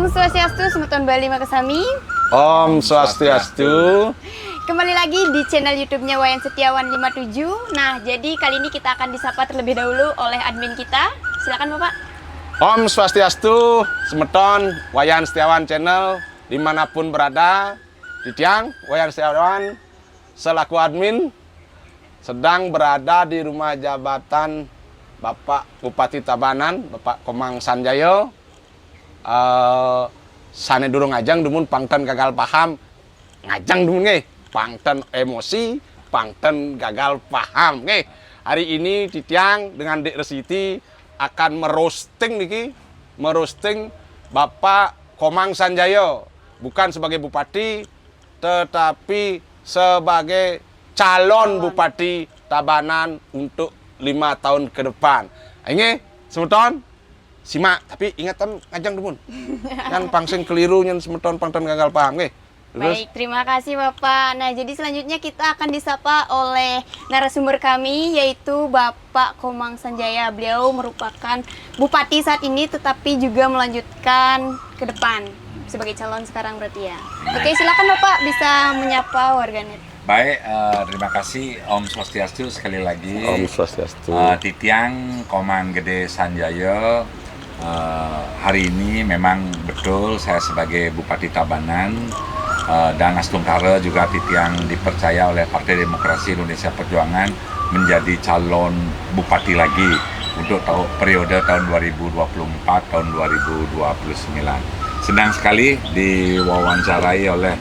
Om Swastiastu, Semeton Bali Makasami. Om Swastiastu. Kembali lagi di channel YouTube-nya Wayan Setiawan 57. Nah, jadi kali ini kita akan disapa terlebih dahulu oleh admin kita. Silakan Bapak. Om Swastiastu, Semeton Wayan Setiawan channel dimanapun berada. Ditiang Wayan Setiawan selaku admin sedang berada di rumah jabatan Bapak Bupati Tabanan, Bapak Komang Sanjayo. Sane durung ngajang dumun pangten gagal paham. Ngajang dumun nggih, pangten emosi, pangten gagal paham nggih. Hari ini Titiang dengan Dek Resiti akan merosting Bapak Komang Sanjayo, bukan sebagai bupati tetapi sebagai calon bupati Tabanan untuk 5 tahun ke depan. Ini Semeton simak, tapi ingatan ngajang dumun. Kan pangsing keliru nyen Semeton pangten gagal paham nggih. Baik, terima kasih Bapak. Nah, jadi selanjutnya kita akan disapa oleh narasumber kami, yaitu Bapak Komang Sanjaya. Beliau merupakan bupati saat ini, tetapi juga melanjutkan ke depan sebagai calon sekarang berarti ya. Oke, silakan Bapak bisa menyapa warganet. Baik, terima kasih Om Swastiastu sekali lagi. Om Swastiastu. Titiang Komang Gede Sanjaya. Hari ini memang betul saya sebagai Bupati Tabanan dan Astungkara juga Titiang dipercaya oleh Partai Demokrasi Indonesia Perjuangan menjadi calon bupati lagi untuk periode tahun 2024 tahun 2029. Senang sekali diwawancarai oleh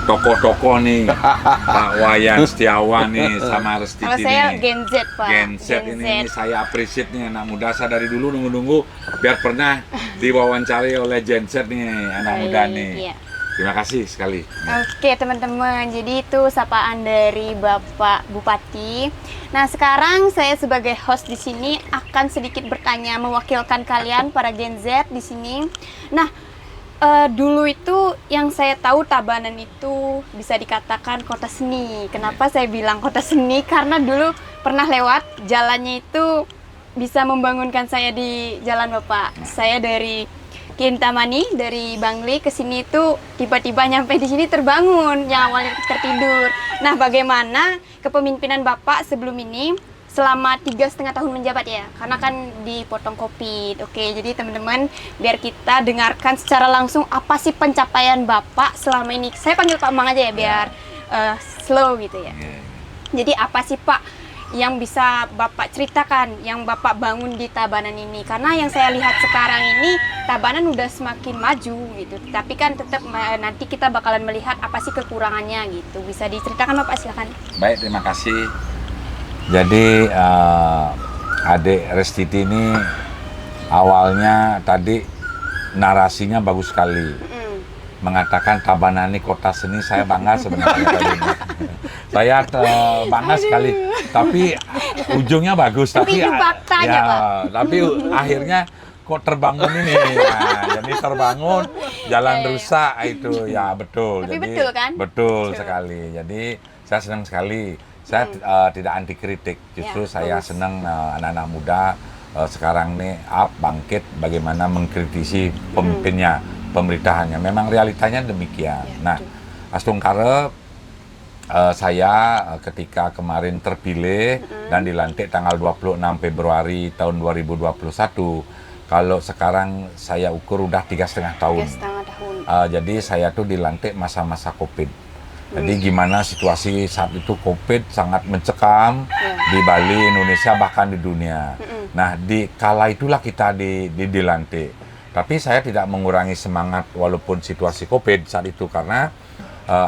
tokoh-tokoh nih, Pak Wayan Setiawan nih sama Restiti. Kalau saya nih. Gen Z Pak. Gen Z ini saya appreciate nih anak muda. Saya dari dulu nunggu-nunggu biar pernah diwawancari oleh Gen Z nih anak muda nih. Iya. Terima kasih sekali. Oke teman-teman, jadi itu sapaan dari Bapak Bupati. Nah sekarang saya sebagai host di sini akan sedikit bertanya mewakilkan kalian para Gen Z di sini. Nah dulu itu yang saya tahu Tabanan itu bisa dikatakan kota seni. Kenapa saya bilang kota seni? Karena dulu pernah lewat jalannya itu bisa membangunkan saya di jalan Bapak. Saya dari Kintamani dari Bangli ke sini itu tiba-tiba nyampe di sini terbangun yang awalnya tertidur. Nah, bagaimana kepemimpinan Bapak sebelum ini selama 3,5 tahun menjabat ya? Karena kan dipotong Covid. Oke, jadi teman-teman biar kita dengarkan secara langsung apa sih pencapaian Bapak selama ini. Saya panggil Pak Mang aja ya biar slow gitu ya. Jadi apa sih Pak yang bisa Bapak ceritakan, yang Bapak bangun di Tabanan ini? Karena yang saya lihat sekarang ini, Tabanan udah semakin maju gitu. Tapi kan tetap nanti kita bakalan melihat apa sih kekurangannya gitu. Bisa diceritakan Bapak, silakan. Baik, terima kasih. Jadi adik Restiti ini awalnya tadi narasinya bagus sekali. Mengatakan Tabanan ini kota seni, saya bangga sebenarnya tadi. Saya bangga sekali, tapi ujungnya bagus. Tapi itu faktanya, ya, Pak. Tapi akhirnya kok terbangun ini. Nah, jadi terbangun, jalan rusak itu ya betul. Tapi jadi, betul kan? Betul sekali. Jadi saya senang sekali. Saya tidak anti kritik, justru saya senang anak-anak muda sekarang nih bangkit bagaimana mengkritisi pemimpinnya. Pemerintahannya memang realitanya demikian. Nah, Astungkara saya ketika kemarin terpilih dan dilantik tanggal 26 Februari tahun 2021. Kalau sekarang saya ukur udah 3,5 tahun. 3,5 tahun. Jadi saya tuh dilantik masa-masa Covid. Jadi gimana situasi saat itu Covid sangat mencekam di Bali, Indonesia bahkan di dunia. Nah, di kala itulah kita dilantik. Tapi saya tidak mengurangi semangat walaupun situasi Covid saat itu karena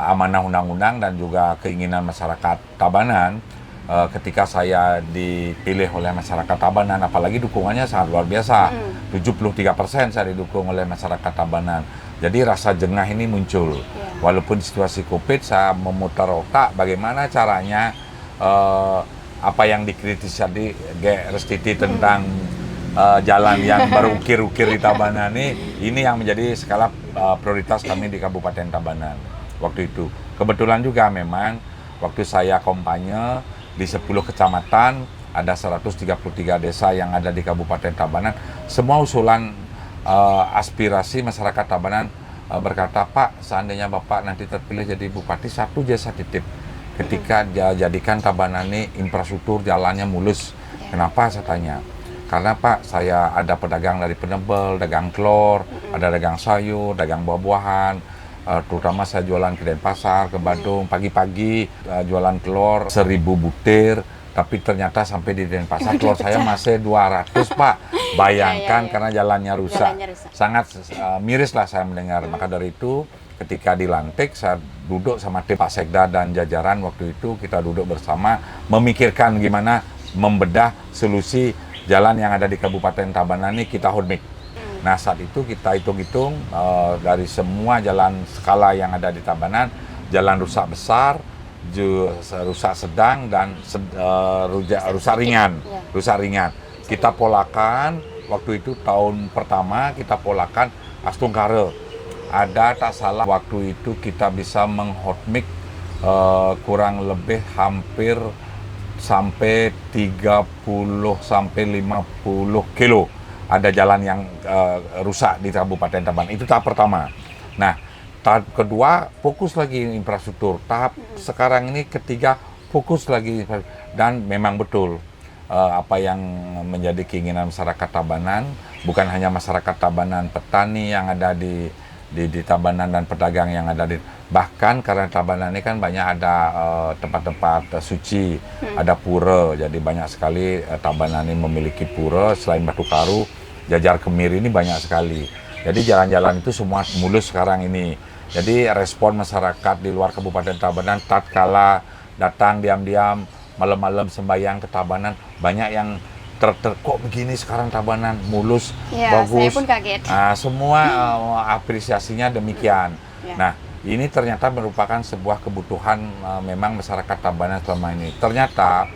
amanah undang-undang dan juga keinginan masyarakat Tabanan ketika saya dipilih oleh masyarakat Tabanan, apalagi dukungannya sangat luar biasa. 73% saya didukung oleh masyarakat Tabanan. Jadi rasa jengah ini muncul. Walaupun situasi Covid, saya memutar otak bagaimana caranya apa yang dikritisi tadi Restiti tentang jalan yang berukir-ukir di Tabanan ini yang menjadi skala prioritas kami di Kabupaten Tabanan waktu itu. Kebetulan juga memang waktu saya kampanye di 10 kecamatan ada 133 desa yang ada di Kabupaten Tabanan, semua usulan aspirasi masyarakat Tabanan berkata, Pak, seandainya Bapak nanti terpilih jadi bupati, satu jasa titip. Ketika jadikan Tabanan ini infrastruktur jalannya mulus. Kenapa saya tanya? Karena Pak, saya ada pedagang dari Penebel, dagang telur, ada dagang sayur, dagang buah-buahan, terutama saya jualan ke Denpasar, ke Bandung, pagi-pagi jualan telur 1.000 butir, tapi ternyata sampai di Denpasar telur saya masih 200 Pak. Bayangkan karena jalannya rusak. Sangat miris lah saya mendengar. Maka dari itu ketika dilantik, saya duduk sama tim Pak Sekda dan jajaran waktu itu, kita duduk bersama memikirkan gimana membedah solusi jalan yang ada di Kabupaten Tabanan ini kita hormik. Nah saat itu kita hitung-hitung dari semua jalan skala yang ada di Tabanan, jalan rusak besar, rusak sedang, dan rusak ringan. Rusak ringan. Kita polakan, waktu itu tahun pertama kita polakan Astungkare. Ada tak salah waktu itu kita bisa menghotmik kurang lebih hampir sampai 30 sampai 50 kilo ada jalan yang rusak di Kabupaten Tabanan. Itu tahap pertama. Nah, tahap kedua fokus lagi infrastruktur. Tahap sekarang ini ketiga fokus lagi, dan memang betul apa yang menjadi keinginan masyarakat Tabanan, bukan hanya masyarakat Tabanan, petani yang ada di Tabanan dan pedagang yang ada di, bahkan karena Tabanan ini kan banyak ada tempat-tempat suci, ada pura, jadi banyak sekali Tabanan ini memiliki pura. Selain Batu Karu, Jajar Kemiri ini banyak sekali. Jadi jalan-jalan itu semua mulus sekarang ini. Jadi respon masyarakat di luar Kabupaten Tabanan tatkala datang diam-diam malam-malam sembahyang ke Tabanan, banyak yang kok begini sekarang Tabanan mulus, bagus. Saya pun kaget. Semua apresiasinya demikian. Nah, ini ternyata merupakan sebuah kebutuhan memang masyarakat Tabanan selama ini. Ternyata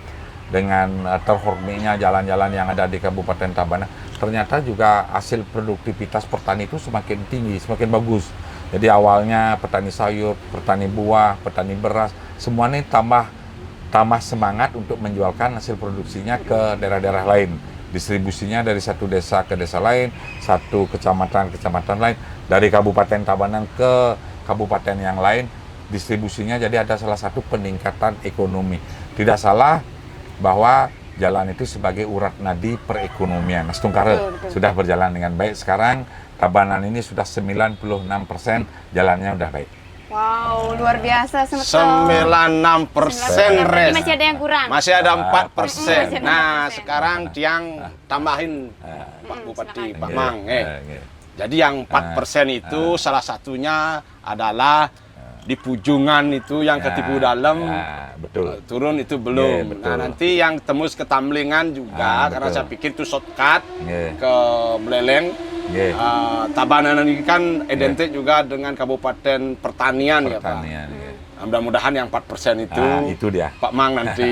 dengan terhormatnya jalan-jalan yang ada di Kabupaten Tabanan, ternyata juga hasil produktivitas petani itu semakin tinggi, semakin bagus. Jadi awalnya petani sayur, petani buah, petani beras, semuanya tambah semangat untuk menjualkan hasil produksinya ke daerah-daerah lain. Distribusinya dari satu desa ke desa lain, satu kecamatan lain, dari Kabupaten Tabanan ke kabupaten yang lain, distribusinya. Jadi ada salah satu peningkatan ekonomi. Tidak salah bahwa jalan itu sebagai urat nadi perekonomian. Astungkare sudah berjalan dengan baik. Sekarang Tabanan ini sudah 96% jalannya udah baik. Wow, luar biasa. 96% res. Masih ada yang kurang. Masih ada 4%. Nah, sekarang Tiang tambahin Pak Bupati, Pak Mang. Jadi yang 4% itu salah satunya adalah di Pujungan itu yang ketipu dalam, betul. Turun itu belum. Nah, nanti yang tembus ke Tamlingan juga, karena saya pikir itu shortcut ke Beleleng. Tabanan ini kan identik juga dengan Kabupaten Pertanian, ya Pak. Mudah-mudahan yang 4% itu dia. Pak Mang nanti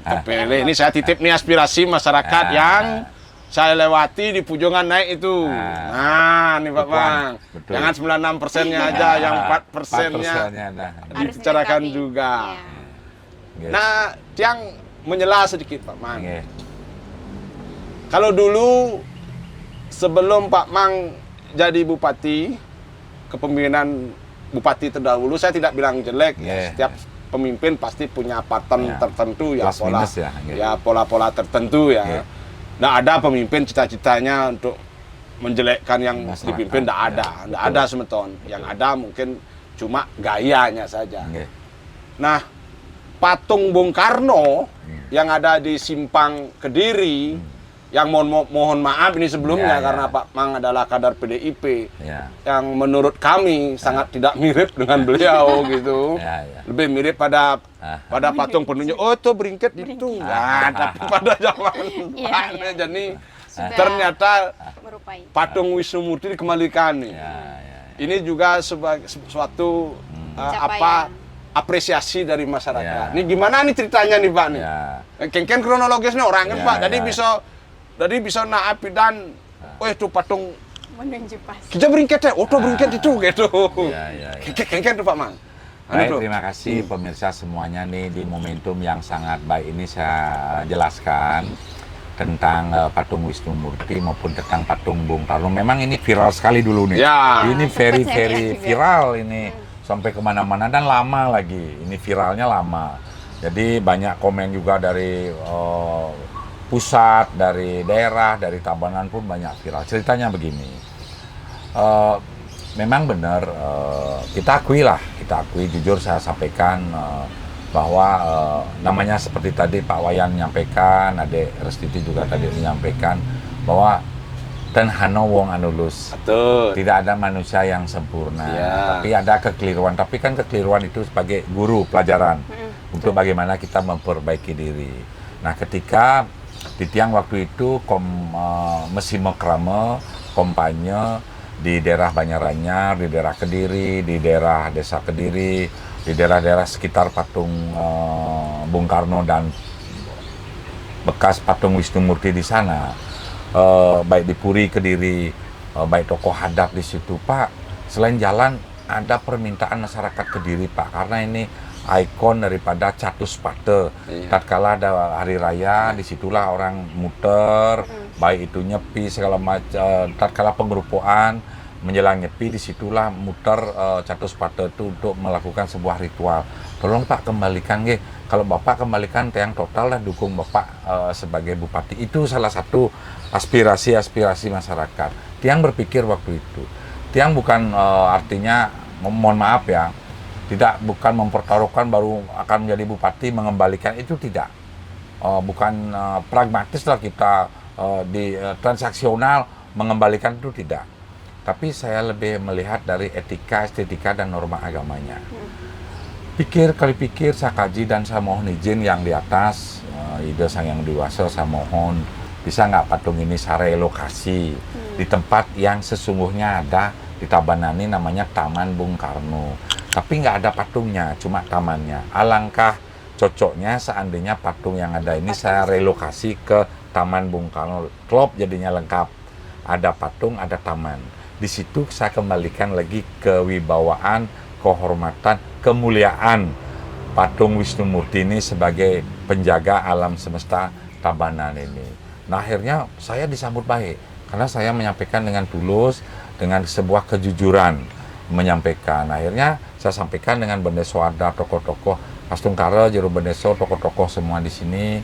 terpilih. Ini saya titip nih aspirasi masyarakat yang saya lewati di Pujungan naik itu. Nah, nih Pak Mang. Jangan 96%-nya aja, yang 4%-nya dibicarakan juga. Nah, Tiang menyela sedikit Pak Mang. Kalau dulu sebelum Pak Mang jadi bupati, kepemimpinan bupati terdahulu, saya tidak bilang jelek. Setiap pemimpin pasti punya pattern tertentu, pola-pola tertentu ya. Nggak ada pemimpin cita-citanya untuk menjelekkan yang dipimpin, nggak ada semeton. Yang ada mungkin cuma gayanya saja. Nah, patung Bung Karno yang ada di Simpang Kediri, yang mohon maaf ini sebelumnya karena Pak Mang adalah kader PDIP yang menurut kami sangat tidak mirip dengan beliau gitu. Lebih mirip pada patung penunjuk. Oh, itu beringket itu. Tapi pada zaman jadi ternyata patung Wisnumurti dikembalikan nih. Ini juga sebagai suatu apresiasi dari masyarakat. Ini gimana nih ceritanya nih Pak nih? Kengken kronologisnya orang kan Pak. Jadi bisa naapi dan itu patung menunjuk pas. Kita beringket ya, beringket itu gitu. Kengken tuh Pak Mang. Baik, terima kasih pemirsa semuanya nih, di momentum yang sangat baik ini saya jelaskan tentang patung Wisnu Murti maupun tentang patung Bung Karno. Memang ini viral sekali dulu nih. Ya. Ini Sempat very saya very lihat juga. viral ini sampai kemana-mana dan lama lagi. Ini viralnya lama. Jadi banyak komen juga dari pusat, dari daerah, dari Tabanan pun banyak viral. Ceritanya begini, memang benar kita akui jujur saya sampaikan bahwa namanya seperti tadi Pak Wayan menyampaikan, Adek Restiti juga tadi menyampaikan bahwa ten hano wong anulus. Betul. Tidak ada manusia yang sempurna, Ya. tapi ada kekeliruan. Tapi kan kekeliruan itu sebagai guru pelajaran untuk bagaimana kita memperbaiki diri. Nah, ketika di tiang waktu itu mesin Mokrame, kampanye di daerah Banjaranyar, di daerah Kediri, di daerah Desa Kediri, di daerah-daerah sekitar patung Bung Karno dan bekas patung Wisnu Murti di sana, baik di Puri Kediri, baik tokoh adat di situ, Pak. Selain jalan ada permintaan masyarakat Kediri, Pak, karena ini ikon daripada Catuspate. Iya. Tatkala ada hari raya, disitulah orang muter, baik itu nyepi segala macam. Tatkala pengerupuan menjelang nyepi, disitulah muter Catuspate itu untuk melakukan sebuah ritual. Tolong Pak kembalikan, kalau Bapak kembalikan tiang total lah, dukung Bapak sebagai bupati. Itu salah satu aspirasi masyarakat. Tiang berpikir waktu itu, tiang bukan artinya, mohon maaf ya, bukan mempertaruhkan baru akan menjadi bupati mengembalikan, itu tidak. Bukan pragmatis lah kita di transaksional mengembalikan, itu tidak. Tapi saya lebih melihat dari etika, estetika, dan norma agamanya. Kali pikir, saya kaji dan saya mohon izin yang di atas, ide sang yang dewasa, saya mohon bisa nggak patung ini saya relokasi di tempat yang sesungguhnya ada di Tabanan ini, namanya Taman Bung Karno. Tapi nggak ada patungnya, cuma tamannya. Alangkah cocoknya seandainya patung yang ada ini saya relokasi ke Taman Bung Karno. Klop jadinya lengkap. Ada patung, ada taman. Di situ saya kembalikan lagi kewibawaan, kehormatan, kemuliaan patung Wisnu Murti ini sebagai penjaga alam semesta Tabanan ini. Nah, akhirnya saya disambut baik karena saya menyampaikan dengan tulus, dengan sebuah kejujuran menyampaikan. Akhirnya saya sampaikan dengan Bendeso, ada tokoh-tokoh Pastungkara, Jero Bendeso, tokoh-tokoh semua di sini,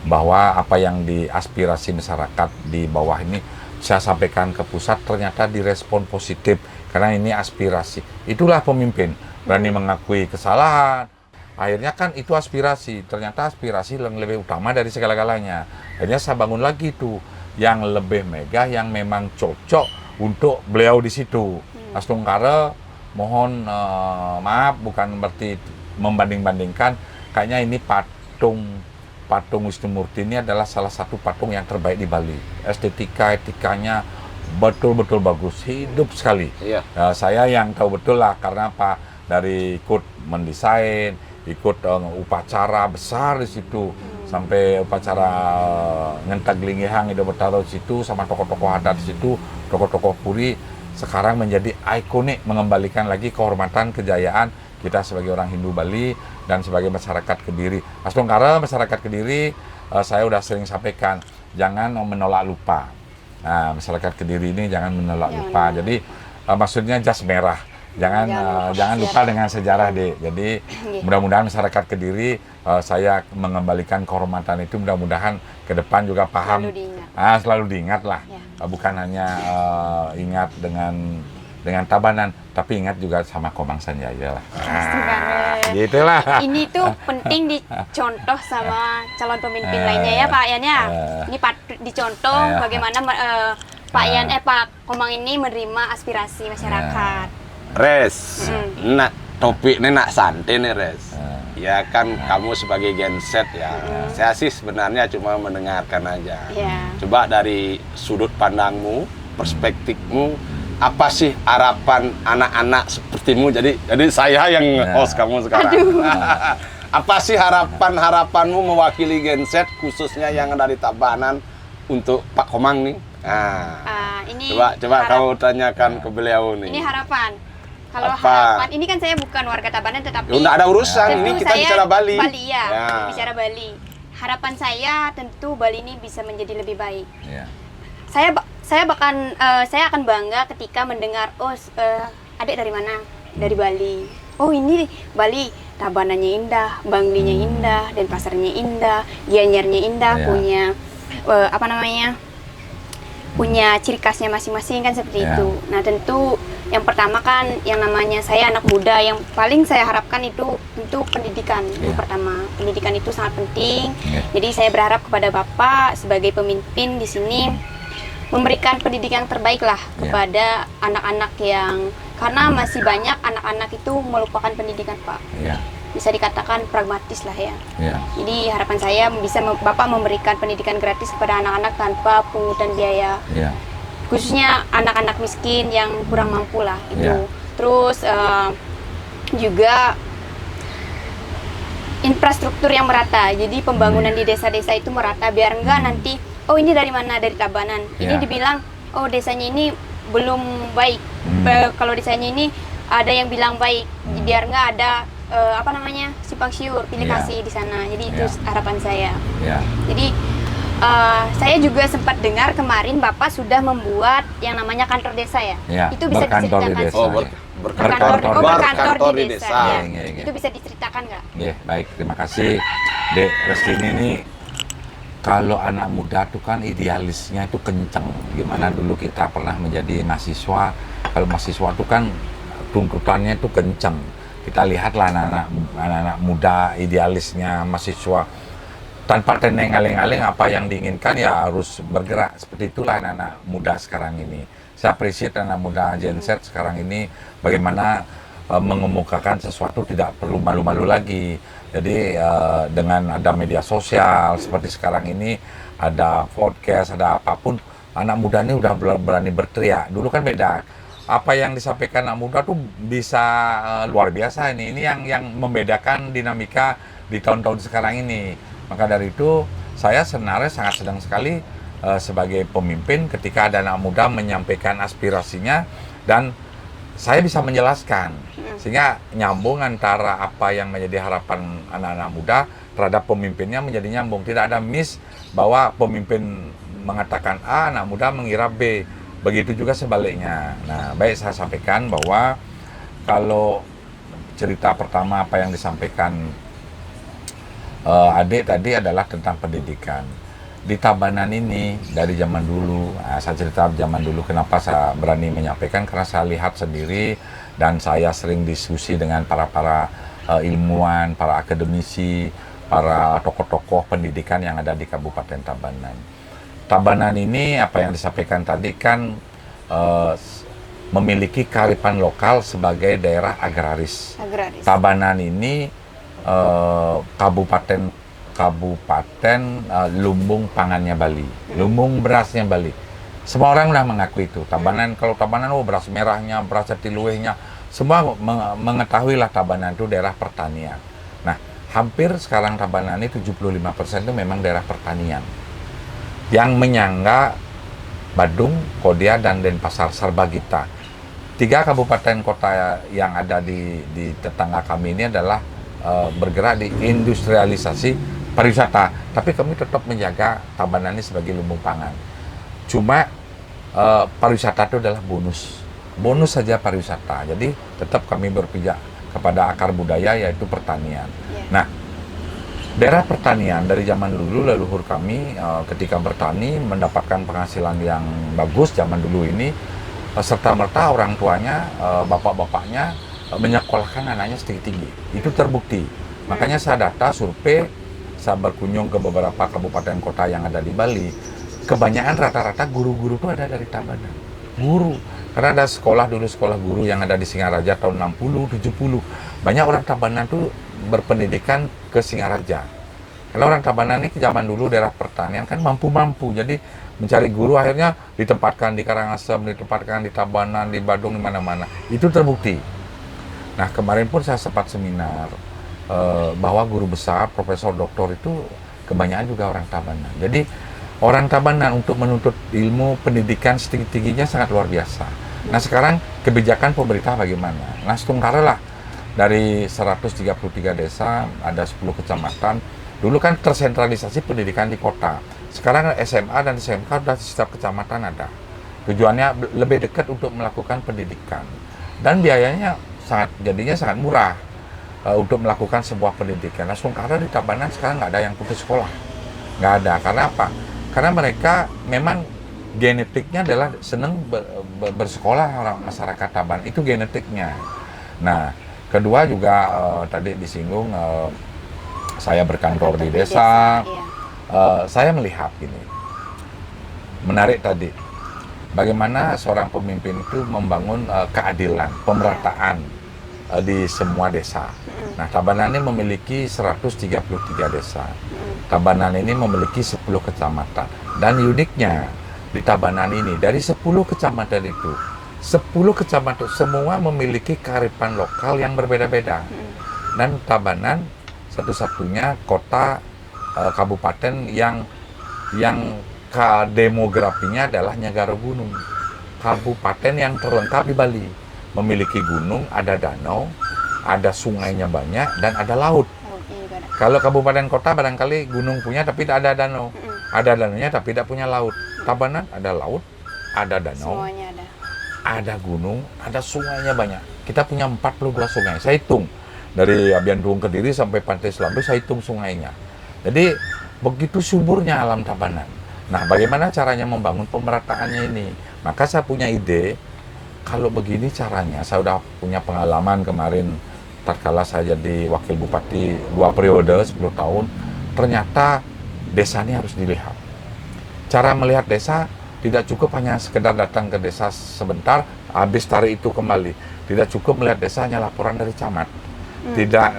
bahwa apa yang diaspirasi masyarakat di bawah ini saya sampaikan ke pusat, ternyata direspon positif karena ini aspirasi. Itulah pemimpin, berani mengakui kesalahan. Akhirnya kan itu aspirasi, ternyata aspirasi yang lebih utama dari segala-galanya. Akhirnya saya bangun lagi tuh yang lebih megah, yang memang cocok untuk beliau di situ. Pastungkara, mohon maaf, bukan berarti membanding-bandingkan. Kayaknya ini patung Wisnu Murti ini adalah salah satu patung yang terbaik di Bali. Etikanya betul-betul bagus, hidup sekali. Iya. Saya yang tahu betul lah, karena Pak dari ikut mendesain, ikut upacara besar di situ, sampai upacara ngentak lingihang itu bertaruh di situ, sama tokoh-tokoh adat di situ, tokoh-tokoh Puri. Sekarang menjadi ikonik, mengembalikan lagi kehormatan, kejayaan kita sebagai orang Hindu Bali dan sebagai masyarakat Kediri. Pastungkara, masyarakat Kediri, saya udah sering sampaikan, jangan menolak lupa. Nah, masyarakat Kediri ini jangan menolak lupa. Jadi maksudnya jas merah. Jangan lupa dengan sejarah, Dek. Jadi mudah-mudahan masyarakat Kediri, saya mengembalikan kehormatan itu, mudah-mudahan ke depan juga paham. Selalu diingat lah. Ya. Bukan hanya ingat dengan Tabanan, tapi ingat juga sama Komang Sanjaya lah. Gitulah. Ini tuh penting dicontoh sama calon pemimpin lainnya ya Pak Yan ya. Ini patut dicontoh bagaimana Pak Yan Pak Komang ini menerima aspirasi masyarakat. Res, nak topik ini nak santai nih Res. Ya kan kamu sebagai genset ya. Saya sih sebenarnya cuma mendengarkan aja. Coba dari sudut pandangmu, perspektifmu, apa sih harapan anak-anak sepertimu? Jadi saya yang host kamu sekarang. Apa sih harapanmu mewakili genset khususnya yang dari Tabanan untuk Pak Komang nih? Ini coba kamu tanyakan ke beliau nih. Ini harapan. Kalau Apa? harapan, ini kan saya bukan warga Tabanan, tetapi Nggak ada urusan, tentu ini kita saya bicara Bali. Bali ya, bicara Bali. harapan saya tentu Bali ini bisa menjadi lebih baik. Ya. Saya akan bangga ketika mendengar adik dari mana? Dari Bali. Oh ini Bali, Tabanannya indah, Banglinya indah, Denpasarnya indah, Gianyarnya indah, Ya. punya punya ciri khasnya masing-masing kan seperti Ya. itu. Nah tentu yang pertama kan yang namanya saya anak muda, yang paling saya harapkan itu tentu pendidikan. Yang Ya. pertama, pendidikan itu sangat penting. Ya. Jadi saya berharap kepada Bapak sebagai pemimpin di sini memberikan pendidikan yang terbaik lah Ya. kepada anak-anak yang, karena masih banyak anak-anak itu melupakan pendidikan Pak. Ya. Bisa dikatakan pragmatis lah ya. Ya. Jadi harapan saya bisa Bapak memberikan pendidikan gratis kepada anak-anak tanpa pungutan biaya, Ya. khususnya anak-anak miskin yang kurang mampu lah itu. Ya. Terus juga infrastruktur yang merata. Jadi pembangunan di desa-desa itu merata, biar enggak nanti oh ini dari mana, dari Tabanan. Ini Ya. dibilang oh desanya ini belum baik. Kalau desanya ini ada yang bilang baik, biar enggak ada simpang siur, pilih Ya. kasih di sana. Jadi itu Ya. harapan saya. Ya. Jadi saya juga sempat dengar kemarin Bapak sudah membuat yang namanya kantor desa ya. Ya, Itu bisa berkantor di diceritakan. desa. Oh, Berkantor di desa. Ya. Ya, ya, ya. Itu bisa diceritakan nggak? Ya, baik, terima kasih. Dek Restini ini, kalau anak muda tuh kan idealisnya itu kenceng. Gimana dulu kita pernah menjadi mahasiswa, kalau mahasiswa tuh kan tuntutannya itu kenceng. Kita lihatlah anak-anak muda idealisnya mahasiswa. Tanpa teneng aling-aling apa yang diinginkan ya harus bergerak. Seperti itulah anak-anak muda sekarang ini. Saya appreciate anak muda Gen Z sekarang ini bagaimana mengemukakan sesuatu tidak perlu malu-malu lagi. Jadi dengan ada media sosial seperti sekarang ini, ada podcast, ada apapun, anak muda ini udah berani berteriak. Dulu kan beda. Apa yang disampaikan anak muda tuh bisa luar biasa ini. Ini yang membedakan dinamika di tahun-tahun sekarang ini. Maka dari itu saya sebenarnya sangat senang sekali sebagai pemimpin ketika ada anak muda menyampaikan aspirasinya dan saya bisa menjelaskan sehingga nyambung antara apa yang menjadi harapan anak-anak muda terhadap pemimpinnya menjadi nyambung. Tidak ada miss bahwa pemimpin mengatakan A, anak muda mengira B. Begitu juga sebaliknya. Nah, baik saya sampaikan bahwa kalau cerita pertama apa yang disampaikan adik tadi adalah tentang pendidikan. Di Tabanan ini dari zaman dulu, saya cerita zaman dulu kenapa saya berani menyampaikan karena saya lihat sendiri dan saya sering diskusi dengan para ilmuwan, para akademisi, para tokoh-tokoh pendidikan yang ada di Kabupaten Tabanan. Tabanan ini apa yang disampaikan tadi kan memiliki kearifan lokal sebagai daerah agraris. Tabanan ini kabupaten lumbung pangannya Bali, lumbung berasnya Bali. Semua orang udah mengaku itu. Tabanan, kalau Tabanan beras merahnya, beras jatiluwihnya, semua mengetahui lah Tabanan itu daerah pertanian. Nah, hampir sekarang Tabanan ini 75% itu memang daerah pertanian. Yang menyangga Badung, Kodia, dan Denpasar Sarbagita. 3 kabupaten kota yang ada di tetangga kami ini adalah bergerak di industrialisasi pariwisata. Tapi kami tetap menjaga Tabanan ini sebagai lumbung pangan. Cuma pariwisata itu adalah bonus. Bonus saja pariwisata. Jadi tetap kami berpijak kepada akar budaya yaitu pertanian. Nah, daerah pertanian dari zaman dulu leluhur kami ketika bertani mendapatkan penghasilan yang bagus zaman dulu ini serta merta orang tuanya, bapak-bapaknya menyekolahkan anaknya setinggi-tinggi. Itu terbukti. Makanya saya data survei, saya berkunjung ke beberapa kabupaten kota yang ada di Bali. Kebanyakan rata-rata guru-guru itu ada dari Tabanan. Guru. Karena ada sekolah dulu, sekolah guru yang ada di Singaraja tahun 60, 70. Banyak orang Tabanan itu berpendidikan ke Singaraja. Kalau orang Tabanan ini zaman dulu daerah pertanian kan mampu-mampu. Jadi mencari guru akhirnya ditempatkan di Karangasem, ditempatkan di Tabanan, di Badung, di mana-mana. Itu terbukti. Nah, kemarin pun saya sempat seminar bahwa guru besar, profesor doktor itu kebanyakan juga orang Tabanan. Jadi orang Tabanan untuk menuntut ilmu pendidikan setinggi-tingginya sangat luar biasa. Nah, sekarang kebijakan pemerintah bagaimana? Nah, setungkara lah dari 133 desa, ada 10 kecamatan, Dulu kan tersentralisasi pendidikan di kota. Sekarang SMA dan SMK sudah di setiap kecamatan ada. Tujuannya lebih dekat untuk melakukan pendidikan. Dan biayanya jadinya sangat murah untuk melakukan sebuah pendidikan. Nah, sementara di Tabanan sekarang nggak ada yang putus sekolah. Nggak ada. Karena apa? Karena mereka memang genetiknya adalah senang bersekolah orang masyarakat Tabanan. Itu genetiknya. Nah, kedua juga tadi disinggung saya berkantor di desa. Saya melihat ini menarik tadi. Bagaimana seorang pemimpin itu membangun keadilan, pemerataan di semua desa. Nah, Tabanan ini memiliki 133 desa. Tabanan ini memiliki 10 kecamatan. Dan uniknya di Tabanan ini, dari 10 kecamatan itu, 10 kecamatan semua memiliki kearifan lokal yang berbeda-beda. Dan Tabanan satu-satunya kota kabupaten yang demografinya adalah Nyagara Gunung. Kabupaten yang terlengkap di Bali. Memiliki gunung, ada danau, ada sungainya banyak, dan ada laut. Kalau kabupaten kota barangkali gunung punya tapi tidak ada danau. Ada danaunya tapi tidak punya laut. Tabanan ada laut, ada danau, Semuanya ada. ada gunung, ada sungainya banyak. Kita punya 42 sungai. Saya hitung. Dari Abian Duung Kediri sampai Pantai Selambe, saya hitung sungainya. Jadi begitu suburnya alam Tabanan. Nah, bagaimana caranya membangun pemerataannya ini? Maka saya punya ide, kalau begini caranya, saya sudah punya pengalaman kemarin, tatkala saya jadi wakil bupati 2 periode, 10 tahun, ternyata desa ini harus dilihat. Cara melihat desa tidak cukup hanya sekedar datang ke desa sebentar, habis tarik itu kembali. Tidak cukup melihat desa hanya laporan dari camat. Tidak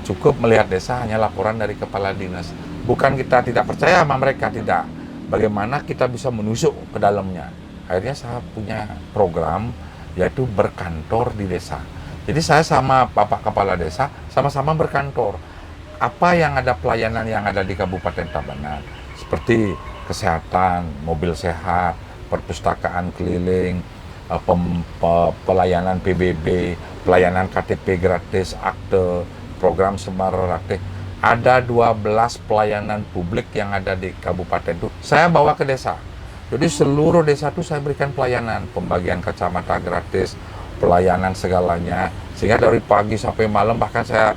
cukup melihat desa hanya laporan dari kepala dinas. Bukan kita tidak percaya sama mereka, tidak. Bagaimana kita bisa menusuk ke dalamnya. Akhirnya saya punya program, yaitu berkantor di desa. Jadi saya sama Bapak Kepala Desa, sama-sama berkantor. Apa yang ada pelayanan yang ada di Kabupaten Tabanan, seperti kesehatan, mobil sehat, perpustakaan keliling, pelayanan PBB, pelayanan KTP gratis, akte, program Semara Rakti. Ada 12 pelayanan publik yang ada di kabupaten itu. Saya bawa ke desa. Jadi seluruh desa itu saya berikan pelayanan, pembagian kacamata gratis, pelayanan segalanya. Sehingga dari pagi sampai malam bahkan saya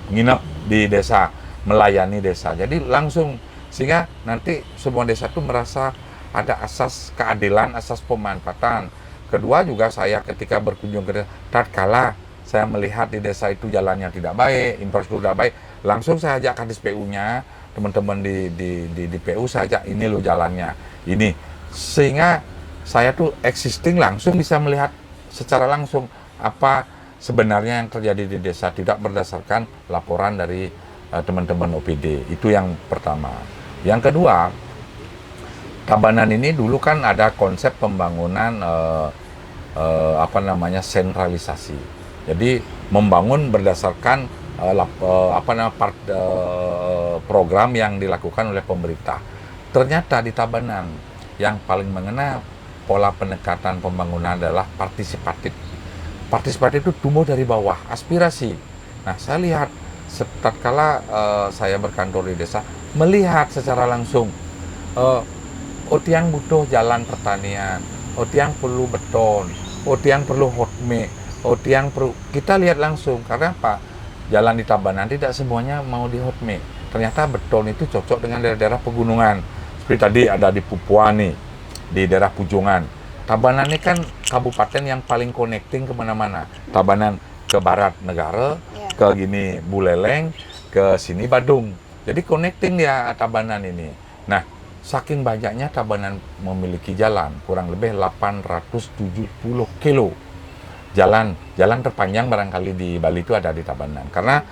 nginep di desa, melayani desa. Jadi langsung, sehingga nanti semua desa itu merasa ada asas keadilan, asas pemanfaatan. Kedua juga saya ketika berkunjung ke desa, tatkala saya melihat di desa itu jalannya tidak baik, infrastruktur tidak baik, langsung saya ajak kadis PU-nya, teman-teman di PU, saya ajak ini loh jalannya, ini. Sehingga saya tuh existing langsung bisa melihat secara langsung apa sebenarnya yang terjadi di desa, tidak berdasarkan laporan dari teman-teman OPD. Itu yang pertama. Yang kedua, Tabanan ini dulu kan ada konsep pembangunan sentralisasi. Jadi membangun berdasarkan program yang dilakukan oleh pemerintah. Ternyata di Tabanan yang paling mengena pola pendekatan pembangunan adalah partisipatif. Partisipatif itu tumbuh dari bawah, aspirasi. Nah, saya lihat tatkala saya berkantor di desa, melihat secara langsung, Otiang butuh jalan pertanian, Otiang perlu beton, Otiang perlu hotmix, Otiang perlu, kita lihat langsung. Karena apa? Jalan di Tabanan tidak semuanya mau di hotmix. Ternyata beton itu cocok dengan daerah-daerah pegunungan. Seperti tadi ada di Papua nih, di daerah Pujongan. Tabanan ini kan kabupaten yang paling connecting kemana-mana. Tabanan ke barat negara, ke gini Buleleng, ke sini Badung. Jadi connecting dia Tabanan ini. Nah, saking banyaknya Tabanan memiliki jalan, kurang lebih 870 kilo. Jalan terpanjang barangkali di Bali itu ada di Tabanan. Karena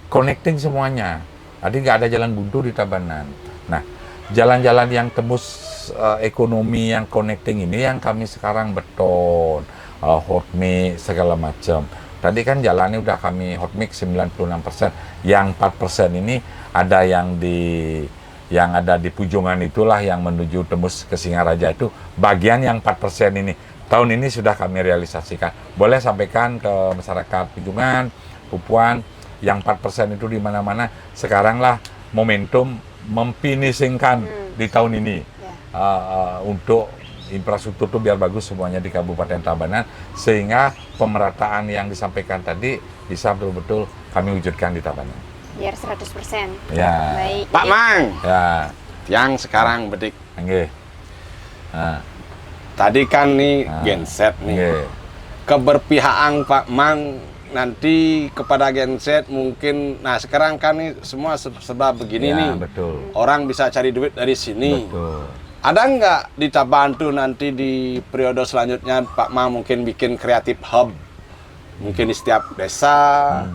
connecting semuanya. Jadi nggak ada jalan buntu di Tabanan. Nah, jalan-jalan yang tembus ekonomi yang connecting ini yang kami sekarang beton, hotmix, segala macam. Tadi kan jalannya udah kami hotmix 96%. Yang 4% ini ada yang ada di Pujongan itulah yang menuju tembus ke Singaraja itu. Bagian yang 4% ini tahun ini sudah kami realisasikan. Boleh sampaikan ke masyarakat Pujongan, Pupuan, yang 4% itu di mana-mana. Sekarang lah momentum memfinishingkan di tahun ini untuk infrastruktur itu biar bagus semuanya di Kabupaten Tabanan, sehingga pemerataan yang disampaikan tadi bisa betul-betul kami wujudkan di Tabanan. Biar 100%. Ya. Baik. Pak Mang, Ya, yang sekarang bedik. nggih. Nah, Tadi kan nih genset nih. nggih. Keberpihakan Pak Mang nanti kepada genset mungkin. Nah sekarang kan nih semua sebab begini Ya, nih. betul. Orang bisa cari duit dari sini. Betul. Ada nggak ditabantu nanti di periode selanjutnya Pak Mang mungkin bikin kreatif hub? Mungkin di setiap desa.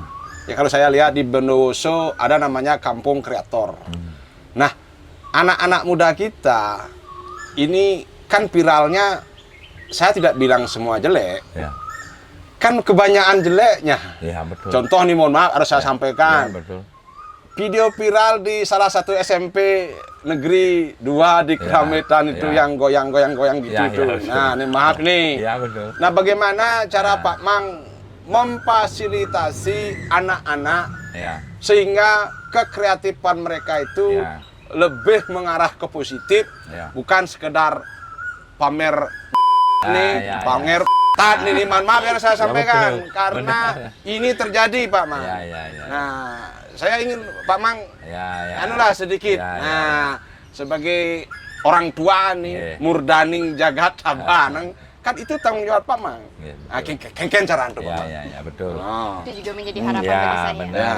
Ya kalau saya lihat di Bondowoso ada namanya Kampung Kreator. Nah, anak-anak muda kita ini kan viralnya, saya tidak bilang semua jelek, Ya. kan kebanyakan jeleknya. Ya, betul. Contoh nih, mohon maaf harus saya sampaikan. Ya, betul. Video viral di salah satu SMP Negeri 2 di Kerametan itu ya. yang goyang-goyang gitu Ya, tuh. betul. Nah, ini maaf nih. Ya, betul. Nah, bagaimana cara Ya. Pak Mang memfasilitasi anak-anak Ya. sehingga kekreatifan mereka itu Ya. lebih mengarah ke positif, Ya. bukan sekedar pamer nih, ya, pamer tat nih, mohon maaf yang saya sampaikan betul. karena Benar. ini terjadi Pak Mang. Ya, ya, ya. Nah, saya ingin Pak Mang Ya, ya. anulah sedikit. Ya, ya, Nah, sebagai orang tua nih, Ya. murdaning jagat Tabanan, kan itu tanggung jawab Pak Mang. Ya, Nah, kengken cara itu Pak Ya, Mang. ya, ya, betul. Oh. Itu juga menjadi harapan dari Ya, saya. benar. Ya.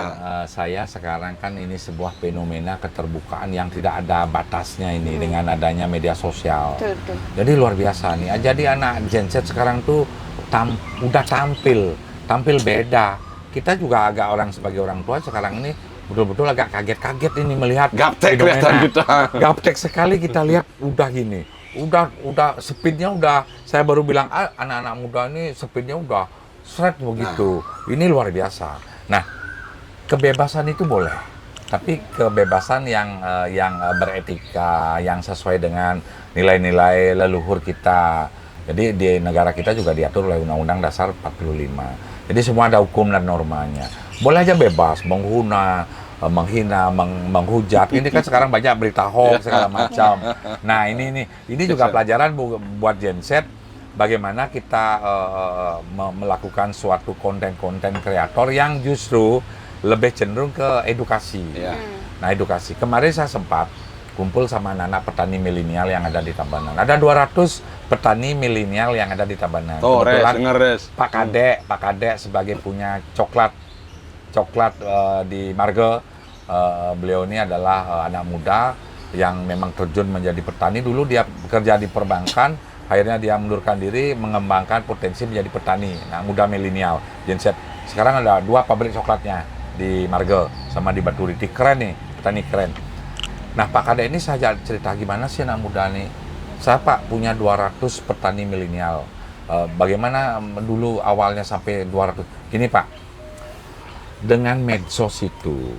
Saya sekarang kan ini sebuah fenomena keterbukaan yang tidak ada batasnya ini dengan adanya media sosial. Betul, betul. Jadi luar biasa nih. Jadi anak Gen Z sekarang tuh udah tampil beda. Kita juga sebagai orang tua sekarang ini betul-betul agak kaget-kaget ini melihat Gaptek fenomena. kelihatan kita. Gaptek sekali kita lihat udah gini. Udah speednya udah, saya baru bilang anak-anak muda ini speednya udah seret begitu. Ini luar biasa. Nah, kebebasan itu boleh, tapi kebebasan yang beretika, yang sesuai dengan nilai-nilai leluhur kita. Jadi di negara kita juga diatur oleh Undang-Undang Dasar 45. Jadi semua ada hukum dan normanya. Boleh aja bebas menghina, menghujat. Ini kan sekarang banyak berita hoax segala macam. Nah, ini juga pelajaran buat Gen Z bagaimana kita melakukan suatu konten-konten kreator yang justru lebih cenderung ke edukasi. Ya. Nah, edukasi. Kemarin saya sempat kumpul sama anak-anak petani milenial yang ada di Tabanan. Ada 200 petani milenial yang ada di Tabanan. Tuh, res, Kebetulan denger, res. Pak Kadek sebagai punya coklat di Marga. Beliau ini adalah anak muda yang memang terjun menjadi petani. Dulu dia bekerja di perbankan, akhirnya dia mundurkan diri, mengembangkan potensi menjadi petani. Nah, muda milenial, Gen Z. Sekarang ada 2 pabrik coklatnya di Marga sama di Baturiti. Keren nih, petani keren. Nah, Pak Kadek ini saya cerita gimana sih anak muda nih. Saya Pak punya 200 petani milenial. Bagaimana dulu awalnya sampai 200? Gini Pak, dengan medsos itu,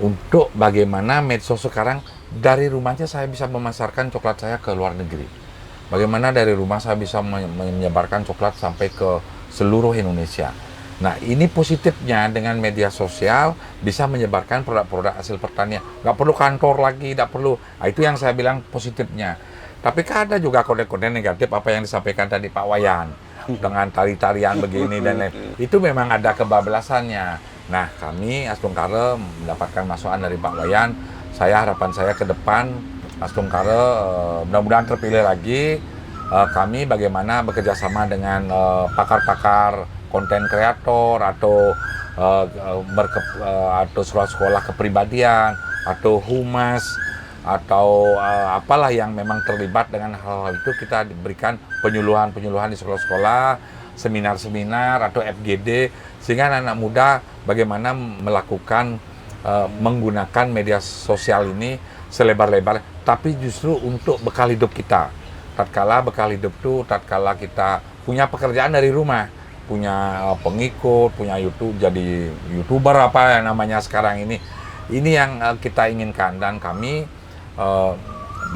untuk bagaimana medsos sekarang dari rumahnya saya bisa memasarkan coklat saya ke luar negeri. Bagaimana dari rumah saya bisa menyebarkan coklat sampai ke seluruh Indonesia. Nah, ini positifnya dengan media sosial bisa menyebarkan produk-produk hasil pertanian. Nggak perlu kantor lagi, nggak perlu. Nah, itu yang saya bilang positifnya. Tapi kan ada juga konten-konten negatif apa yang disampaikan tadi Pak Wayan. Dengan tari-tarian begini dan lain. Itu memang ada kebablasannya. Nah, kami Astungkare mendapatkan masukan dari Pak Wayan. Harapan saya ke depan Astungkare mudah-mudahan terpilih lagi. Kami bagaimana bekerja sama dengan pakar-pakar konten kreator atau sekolah-sekolah kepribadian atau humas atau apalah yang memang terlibat dengan hal-hal itu, kita diberikan penyuluhan di sekolah-sekolah, seminar-seminar atau FGD, sehingga anak-anak muda bagaimana melakukan menggunakan media sosial ini selebar-lebar, tapi justru untuk bekal hidup kita. Tatkala bekal hidup itu tatkala kita punya pekerjaan dari rumah, punya pengikut, punya YouTube, jadi YouTuber apa yang namanya sekarang ini yang kita inginkan. Dan kami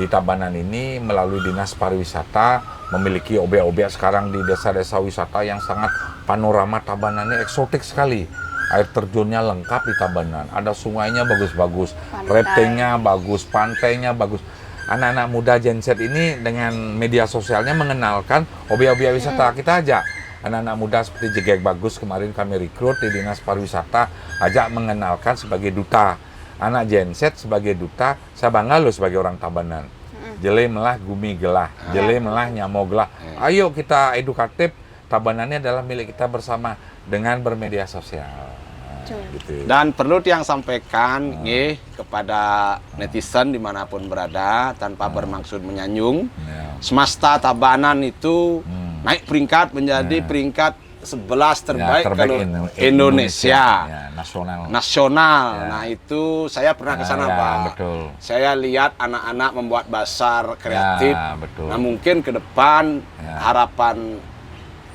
di Tabanan ini melalui Dinas Pariwisata memiliki objek-objek sekarang di desa-desa wisata yang sangat panorama Tabanan ini eksotik sekali. Air terjunnya lengkap di Tabanan. Ada sungainya bagus-bagus, Pantai. raftingnya bagus, pantainya bagus. Anak-anak muda Gen Z ini dengan media sosialnya mengenalkan objek-objek wisata. Kita ajak anak-anak muda seperti Jegek Bagus, kemarin kami rekrut di Dinas Pariwisata, ajak mengenalkan sebagai duta. Anak Gen Z sebagai duta, saya bangga loh sebagai orang Tabanan. Jele melah gumi gelah, jele melah nyamo gelah. Ayo kita edukatif, Tabanan ini adalah milik kita bersama dengan bermedia sosial. Gitu. Dan perlu yang sampaikan nggih kepada netizen dimanapun berada tanpa bermaksud menyanjung. Ya. Semesta Tabanan itu naik peringkat menjadi peringkat 11 terbaik, kalau Indonesia. Ya, nasional. Nasional. Ya. Nah, itu saya pernah ke sana, Ya, Pak. betul. Saya lihat anak-anak membuat bazar kreatif. Ya, betul. Nah, mungkin ke depan Ya. harapan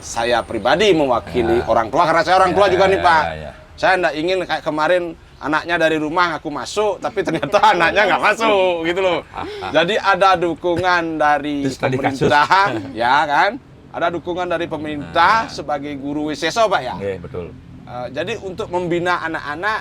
saya pribadi mewakili Ya. orang tua, karena saya orang tua Ya, juga ya, nih, Pak. ya. Saya enggak ingin kayak kemarin anaknya dari rumah aku masuk, tapi ternyata anaknya nggak masuk gitu loh. Jadi ada dukungan dari Terus tadi kasus. pemerintah, ya kan? Ada dukungan dari pemerintah sebagai guru WSESO, Pak ya. Oke, betul. Jadi untuk membina anak-anak,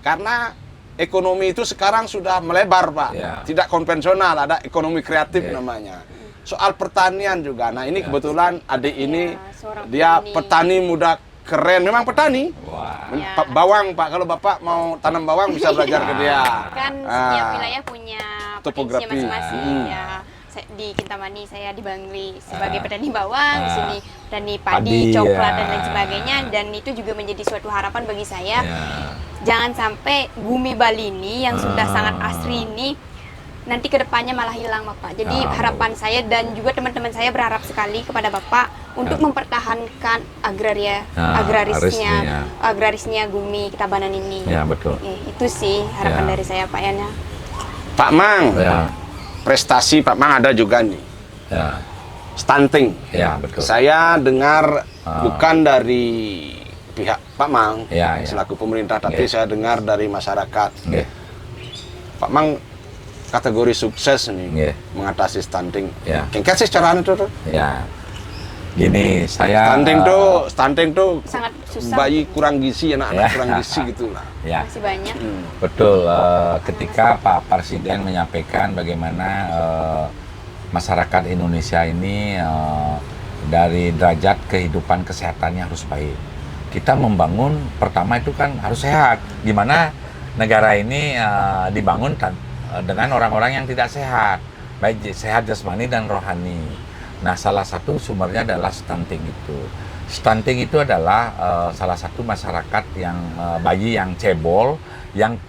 karena ekonomi itu sekarang sudah melebar, Pak. Ya. Tidak konvensional, ada ekonomi kreatif Ya. namanya. Soal pertanian juga. Nah, ini kebetulan adik ini seorang dia petani. petani muda keren, memang petani. Wah. Ya. Bawang, Pak. Kalau Bapak mau tanam bawang bisa belajar ke dia. Kan Ah. setiap wilayah punya Topografi. potensinya masing-masing. Hmm. Ya, di Kintamani saya di Bangli sebagai petani bawang, di sini petani padi, Padi, coklat ya. dan lain sebagainya, dan itu juga menjadi suatu harapan bagi saya. Ya. Jangan sampai bumi Bali ini yang sudah sangat asri ini nanti kedepannya malah hilang, Bapak. Jadi harapan saya dan juga teman-teman saya berharap sekali kepada Bapak untuk mempertahankan agrarisnya Gumi Tabanan ini. Ya, betul. Itu sih harapan Ya. dari saya, Pak Yana. Pak Mang, Ya. prestasi Pak Mang ada juga nih. Ya. Stunting. Ya, betul. Saya dengar bukan dari pihak Pak Mang Ya, ya. selaku pemerintah, tapi Ya. saya dengar dari masyarakat. Oke. Pak Mang kategori sukses nih Ya. mengatasi stunting. Ya. Kengket sih caranya tuh. Ya. Gini, saya Stunting tuh Sangat susah. bayi kurang gizi, anak-anak Ya. kurang gizi gitulah. ya. Masih banyak. Betul, ketika Pak Presiden menyampaikan bagaimana masyarakat Indonesia ini dari derajat kehidupan kesehatannya harus baik. Kita membangun, pertama itu kan harus sehat. Gimana negara ini dibangun dengan orang-orang yang tidak sehat, baik sehat jasmani dan rohani. Nah, salah satu sumbernya adalah stunting itu. Stunting itu adalah salah satu masyarakat yang bayi yang cebol, yang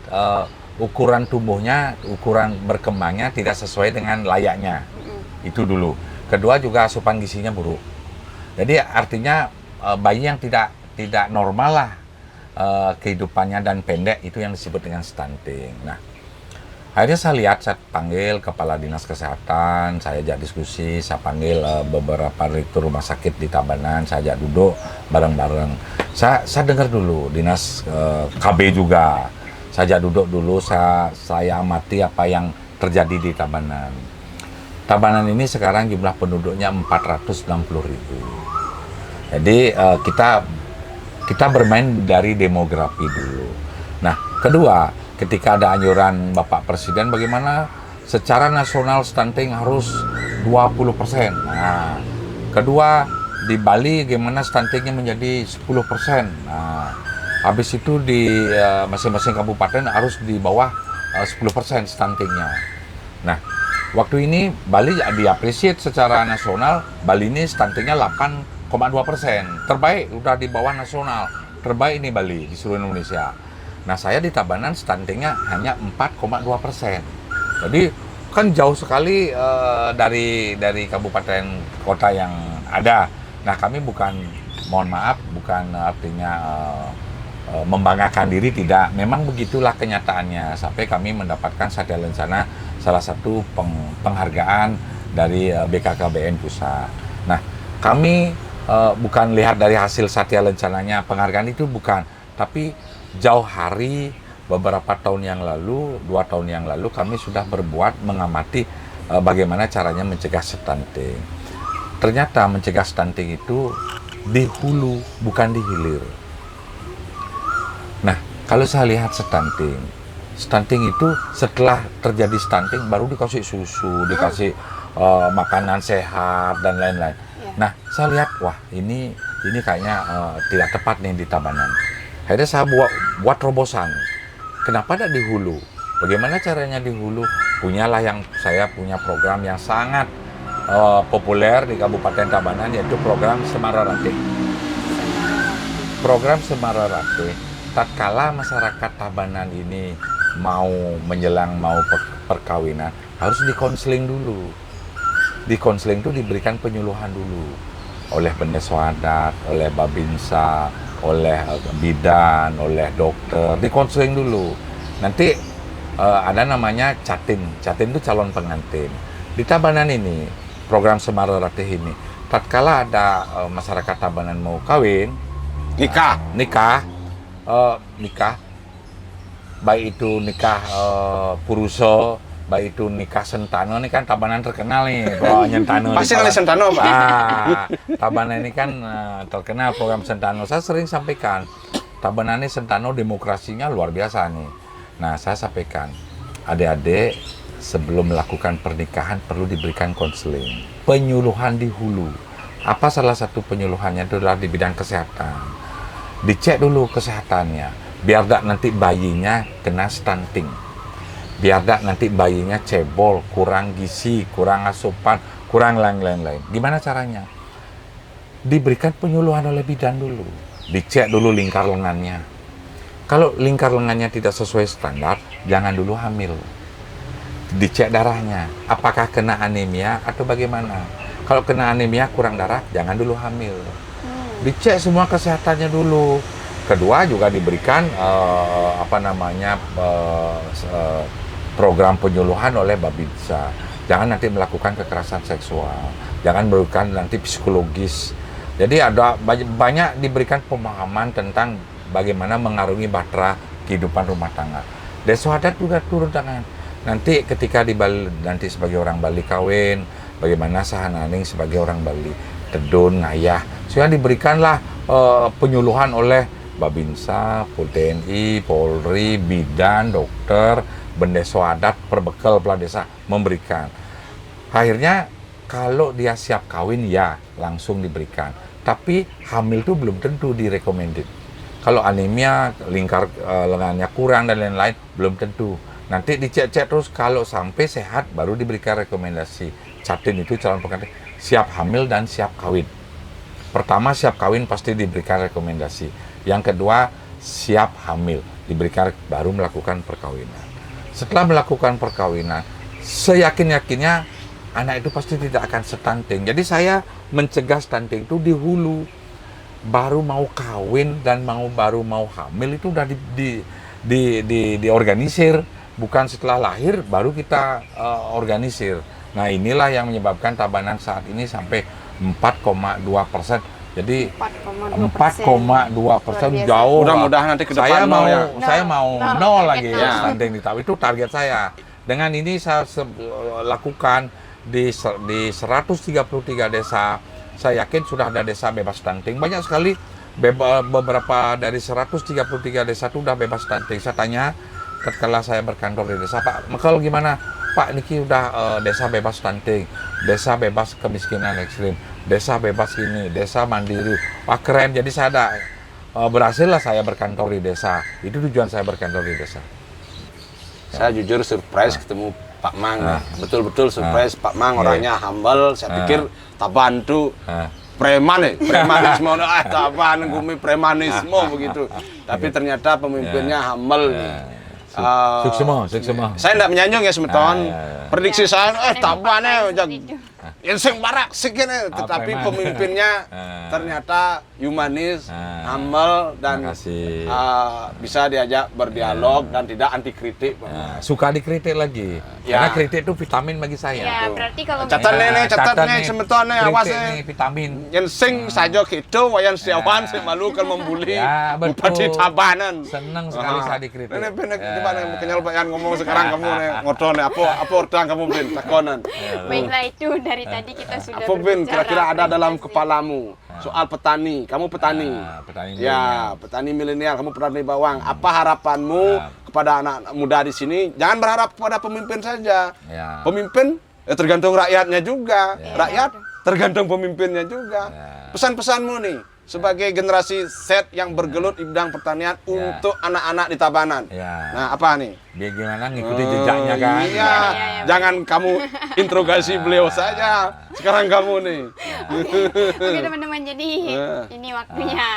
ukuran tubuhnya, ukuran berkembangnya tidak sesuai dengan layaknya. Itu dulu. Kedua juga asupan gizinya buruk. Jadi artinya bayi yang tidak normal lah kehidupannya dan pendek, itu yang disebut dengan stunting. Nah, akhirnya saya panggil Kepala Dinas Kesehatan, saya ajak diskusi, saya panggil beberapa direktur rumah sakit di Tabanan, saya ajak duduk bareng-bareng. Saya dengar dulu Dinas KB juga, saya ajak duduk dulu, saya amati apa yang terjadi di Tabanan. Tabanan ini sekarang jumlah penduduknya 460.000. Jadi kita bermain dari demografi dulu. Nah, kedua, ketika ada anjuran Bapak Presiden bagaimana secara nasional stunting harus 20%. Nah, kedua di Bali bagaimana stuntingnya menjadi 10%. Nah, habis itu di masing-masing kabupaten harus di bawah 10% stuntingnya. Nah, waktu ini Bali diapresiasi secara nasional, Bali ini stuntingnya 8,2%. Terbaik, udah di bawah nasional. Terbaik ini Bali di seluruh Indonesia. Nah, saya di Tabanan stuntingnya hanya 4,2%. Jadi kan jauh sekali dari kabupaten kota yang ada. Nah, kami bukan, mohon maaf, bukan artinya membanggakan diri, tidak. Memang begitulah kenyataannya. Sampai kami mendapatkan Satya Lencana, salah satu penghargaan dari BKKBN Pusat. Nah, kami bukan lihat dari hasil Satya Lencananya, penghargaan itu bukan, tapi jauh hari, beberapa tahun yang lalu, 2 tahun yang lalu, kami sudah berbuat mengamati bagaimana caranya mencegah stunting. Ternyata mencegah stunting itu di hulu, bukan di hilir. Nah, kalau saya lihat stunting itu setelah terjadi stunting baru dikasih susu, dikasih makanan sehat dan lain-lain. Nah, saya lihat wah ini kayaknya tidak tepat nih di Tabanan. Akhirnya saya buat terobosan. Kenapa tidak di hulu? Bagaimana caranya di hulu? Saya punya program yang sangat populer di Kabupaten Tabanan, yaitu program Semara Ratih. Program Semara Ratih, tatkala masyarakat Tabanan ini mau perkawinan, harus dikonseling dulu. Dikonseling itu diberikan penyuluhan dulu oleh pendeta adat, oleh babinsa, oleh bidan, oleh dokter, dikonseling dulu. Nanti ada namanya catin itu calon pengantin. Di Tabanan ini, program Semara Ratih ini, tatkala ada masyarakat Tabanan mau kawin, nikah, baik itu nikah puruso, baik itu nikah sentano, ini kan Tabanan terkenal nih, kalau nyentano. Pasti kali sentano, Pak. Tabanan ini kan terkenal program sentano. Saya sering sampaikan, Tabanan ini sentano demokrasinya luar biasa nih. Nah, saya sampaikan, adik-adik sebelum melakukan pernikahan perlu diberikan konseling, penyuluhan di hulu. Apa salah satu penyuluhannya itu adalah di bidang kesehatan. Dicek dulu kesehatannya, biar tak nanti bayinya kena stunting, biar tak nanti bayinya cebol, kurang gizi, kurang asupan, kurang lain-lain. Gimana caranya? Diberikan penyuluhan oleh bidan dulu, dicek dulu lingkar lengannya. Kalau lingkar lengannya tidak sesuai standar, jangan dulu hamil. Dicek darahnya, apakah kena anemia atau bagaimana. Kalau kena anemia kurang darah, jangan dulu hamil. Dicek semua kesehatannya dulu. Kedua juga diberikan program penyuluhan oleh babinsa. Jangan nanti melakukan kekerasan seksual, jangan memberikan nanti psikologis. Jadi ada banyak diberikan pemahaman tentang bagaimana mengarungi bahtera kehidupan rumah tangga. Desa adat juga turun tangan. Nanti ketika di Bali, nanti sebagai orang Bali kawin, bagaimana sahananing sebagai orang Bali, tedun, ngayah. Sudah diberikanlah penyuluhan oleh babinsa, TNI, Polri, bidan, dokter, bendesa adat, perbekal kepala desa memberikan. Akhirnya kalau dia siap kawin ya langsung diberikan. Tapi hamil itu belum tentu direkomended. Kalau anemia, lingkar lengannya kurang dan lain-lain belum tentu. Nanti dicek-cek terus, kalau sampai sehat baru diberikan rekomendasi. Catin itu calon pengantin siap hamil dan siap kawin. Pertama siap kawin pasti diberikan rekomendasi. Yang kedua siap hamil, diberikan baru melakukan perkawinan. Setelah melakukan perkawinan, seyakin-yakinnya anak itu pasti tidak akan stunting. Jadi saya mencegah stunting itu di hulu. Baru mau kawin dan baru mau hamil itu udah diorganisir. Bukan setelah lahir baru kita organisir. Nah, inilah yang menyebabkan Tabanan saat ini sampai 4,2%. Jadi 4,2% jauh. Mudah-mudahan nanti ke depan saya mau nol lagi ya stunting di Tabanan. Itu target saya. Dengan ini saya lakukan di 133 desa. Saya yakin sudah ada desa bebas stunting. Banyak sekali, beberapa dari 133 desa itu sudah bebas stunting. Saya tanya, ketika saya berkantor di desa, Pak, kalau gimana? Pak, niki udah desa bebas stunting, desa bebas kemiskinan ekstrim, desa bebas ini, desa mandiri. Wah, keren. Jadi saya ada berhasil lah saya berkantor di desa. Itu tujuan saya berkantor di desa. Saya jujur surprise ketemu Pak Mang. Betul-betul surprise. Pak Mang orangnya humble. Saya pikir Taban tuh preman nih, premanisme. Taban gumi premanisme begitu. Tapi ternyata pemimpinnya humble nih. Suksema. Saya tidak menyanjung ya semeton. Prediksi saya, Tabannya yang sing barak segini, tetapi pemimpinnya ternyata humanis, humble dan bisa diajak berdialog dan tidak anti kritik. Suka dikritik lagi, karena kritik itu vitamin bagi saya. Ya, berarti kalau catat nih, semeton nih, awas nih. Vitamin. Yang sing saja gitu, wayan Setiawan sing malu kan membuli Bupati Tabanan. Senang sekali saya dikritik. Ini gimana kenyal Pak Yan ngomong sekarang kamu nih ngotot nih apa ordang kamu bin takonan. Baiklah, itu dari tadi kita sudah Apa Bin berbicara kira-kira ada dalam apresiasi. kepalamu soal petani? Kamu petani. Petani Ya, milenial. petani milenial, kamu petani bawang. Apa harapanmu kepada anak muda di sini? Jangan berharap kepada pemimpin saja. Ya. Pemimpin tergantung rakyatnya juga. Ya. Rakyat tergantung pemimpinnya juga. Ya. Pesan-pesanmu nih sebagai generasi Z yang bergelut di bidang pertanian untuk anak-anak di Tabanan. Ya. Nah, apa nih? Bagaimana ngikuti jejaknya kan? Iya, jangan kamu interogasi beliau saja. Sekarang kamu nih. Oke teman-teman, jadi ini waktunya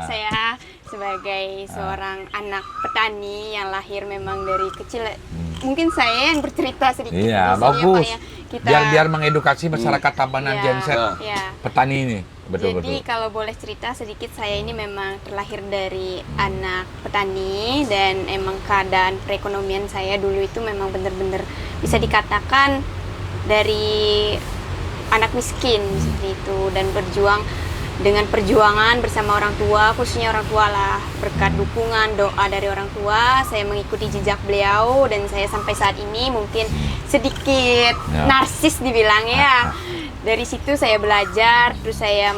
saya sebagai seorang anak petani yang lahir memang dari kecil. Mungkin saya yang bercerita sedikit di Iya, sini, bagus. ya, Pak, ya. Kita, Biar mengedukasi masyarakat Tabanan ya, Gen Z, ya. petani ini. Betul. Jadi kalau boleh cerita sedikit, saya ini memang terlahir dari anak petani dan emang keadaan perekonomian saya dulu itu memang benar-benar bisa dikatakan dari anak miskin seperti itu, dan berjuang dengan perjuangan bersama orang tua, khususnya orang tua lah, berkat dukungan doa dari orang tua saya mengikuti jejak beliau, dan saya sampai saat ini mungkin sedikit narsis dibilang ya. Dari situ saya belajar, terus saya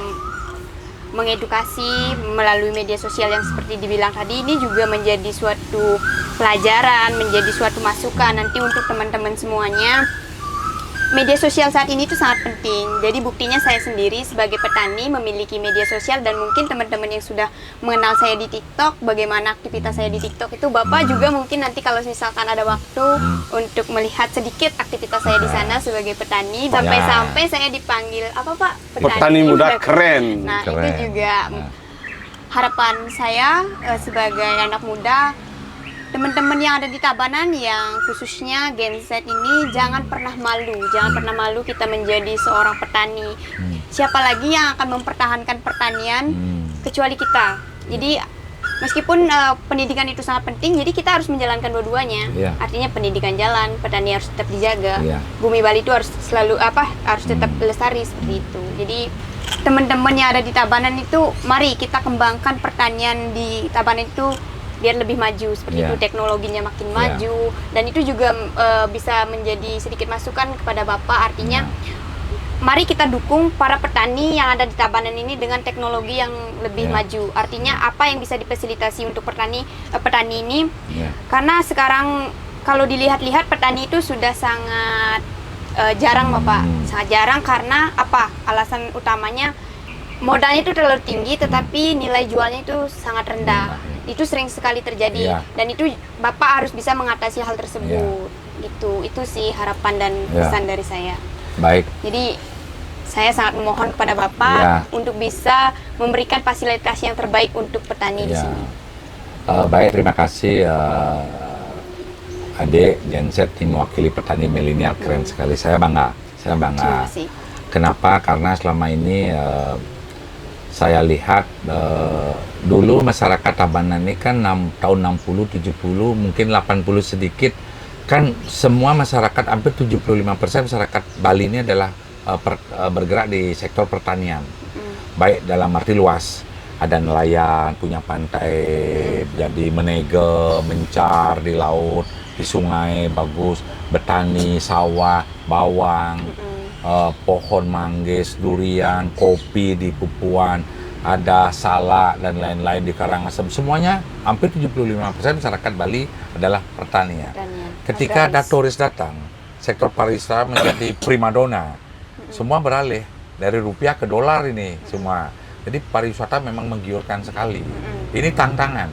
mengedukasi melalui media sosial yang seperti dibilang tadi, ini juga menjadi suatu pelajaran, menjadi suatu masukan nanti untuk teman-teman semuanya. Media sosial saat ini itu sangat penting. Jadi buktinya saya sendiri sebagai petani memiliki media sosial, dan mungkin teman-teman yang sudah mengenal saya di TikTok, bagaimana aktivitas saya di TikTok itu, Bapak juga mungkin nanti kalau misalkan ada waktu untuk melihat sedikit aktivitas saya di sana sebagai petani, sampai-sampai saya dipanggil apa Pak? Petani muda keren. Nah, Keren. itu juga harapan saya sebagai anak muda. Teman-teman yang ada di Tabanan, yang khususnya Gen Z ini, jangan pernah malu kita menjadi seorang petani. Siapa lagi yang akan mempertahankan pertanian kecuali kita. Jadi meskipun pendidikan itu sangat penting, jadi kita harus menjalankan dua-duanya. Iya. Artinya pendidikan jalan, petani harus tetap dijaga. Iya. Bumi Bali itu harus selalu harus tetap lestari seperti itu. Jadi teman-teman yang ada di Tabanan itu, mari kita kembangkan pertanian di Tabanan itu biar lebih maju seperti itu, teknologinya makin maju, dan itu juga bisa menjadi sedikit masukan kepada Bapak. Artinya mari kita dukung para petani yang ada di Tabanan ini dengan teknologi yang lebih maju. Artinya apa yang bisa difasilitasi untuk petani ini, karena sekarang kalau dilihat-lihat petani itu sudah sangat jarang Bapak, sangat jarang. Karena apa? Alasan utamanya modalnya itu terlalu tinggi, tetapi nilai jualnya itu sangat rendah. Itu sering sekali terjadi, dan itu Bapak harus bisa mengatasi hal tersebut. Itu sih harapan dan pesan dari saya. Baik. Jadi saya sangat memohon kepada Bapak untuk bisa memberikan fasilitas yang terbaik untuk petani di sini. Baik, terima kasih adik Gen Z yang mewakili petani milenial, keren sekali. Saya bangga. Terima kasih. Kenapa? Karena selama ini saya lihat dulu masyarakat Tabanan ini kan tahun 60, 70, mungkin 80 sedikit, kan semua masyarakat, hampir 75% masyarakat Bali ini adalah bergerak di sektor pertanian. Baik dalam arti luas, ada nelayan, punya pantai, jadi menege, mencar di laut, di sungai, bagus, bertani, sawah, bawang, pohon manggis, durian, kopi di Pupuan, ada salak dan lain-lain di Karangasem. Semuanya hampir 75% masyarakat Bali adalah pertanian. Ketika ada turis datang, sektor pariwisata menjadi primadona. Semua beralih dari rupiah ke dolar ini semua. Jadi pariwisata memang menggiurkan sekali. Ini tantangan.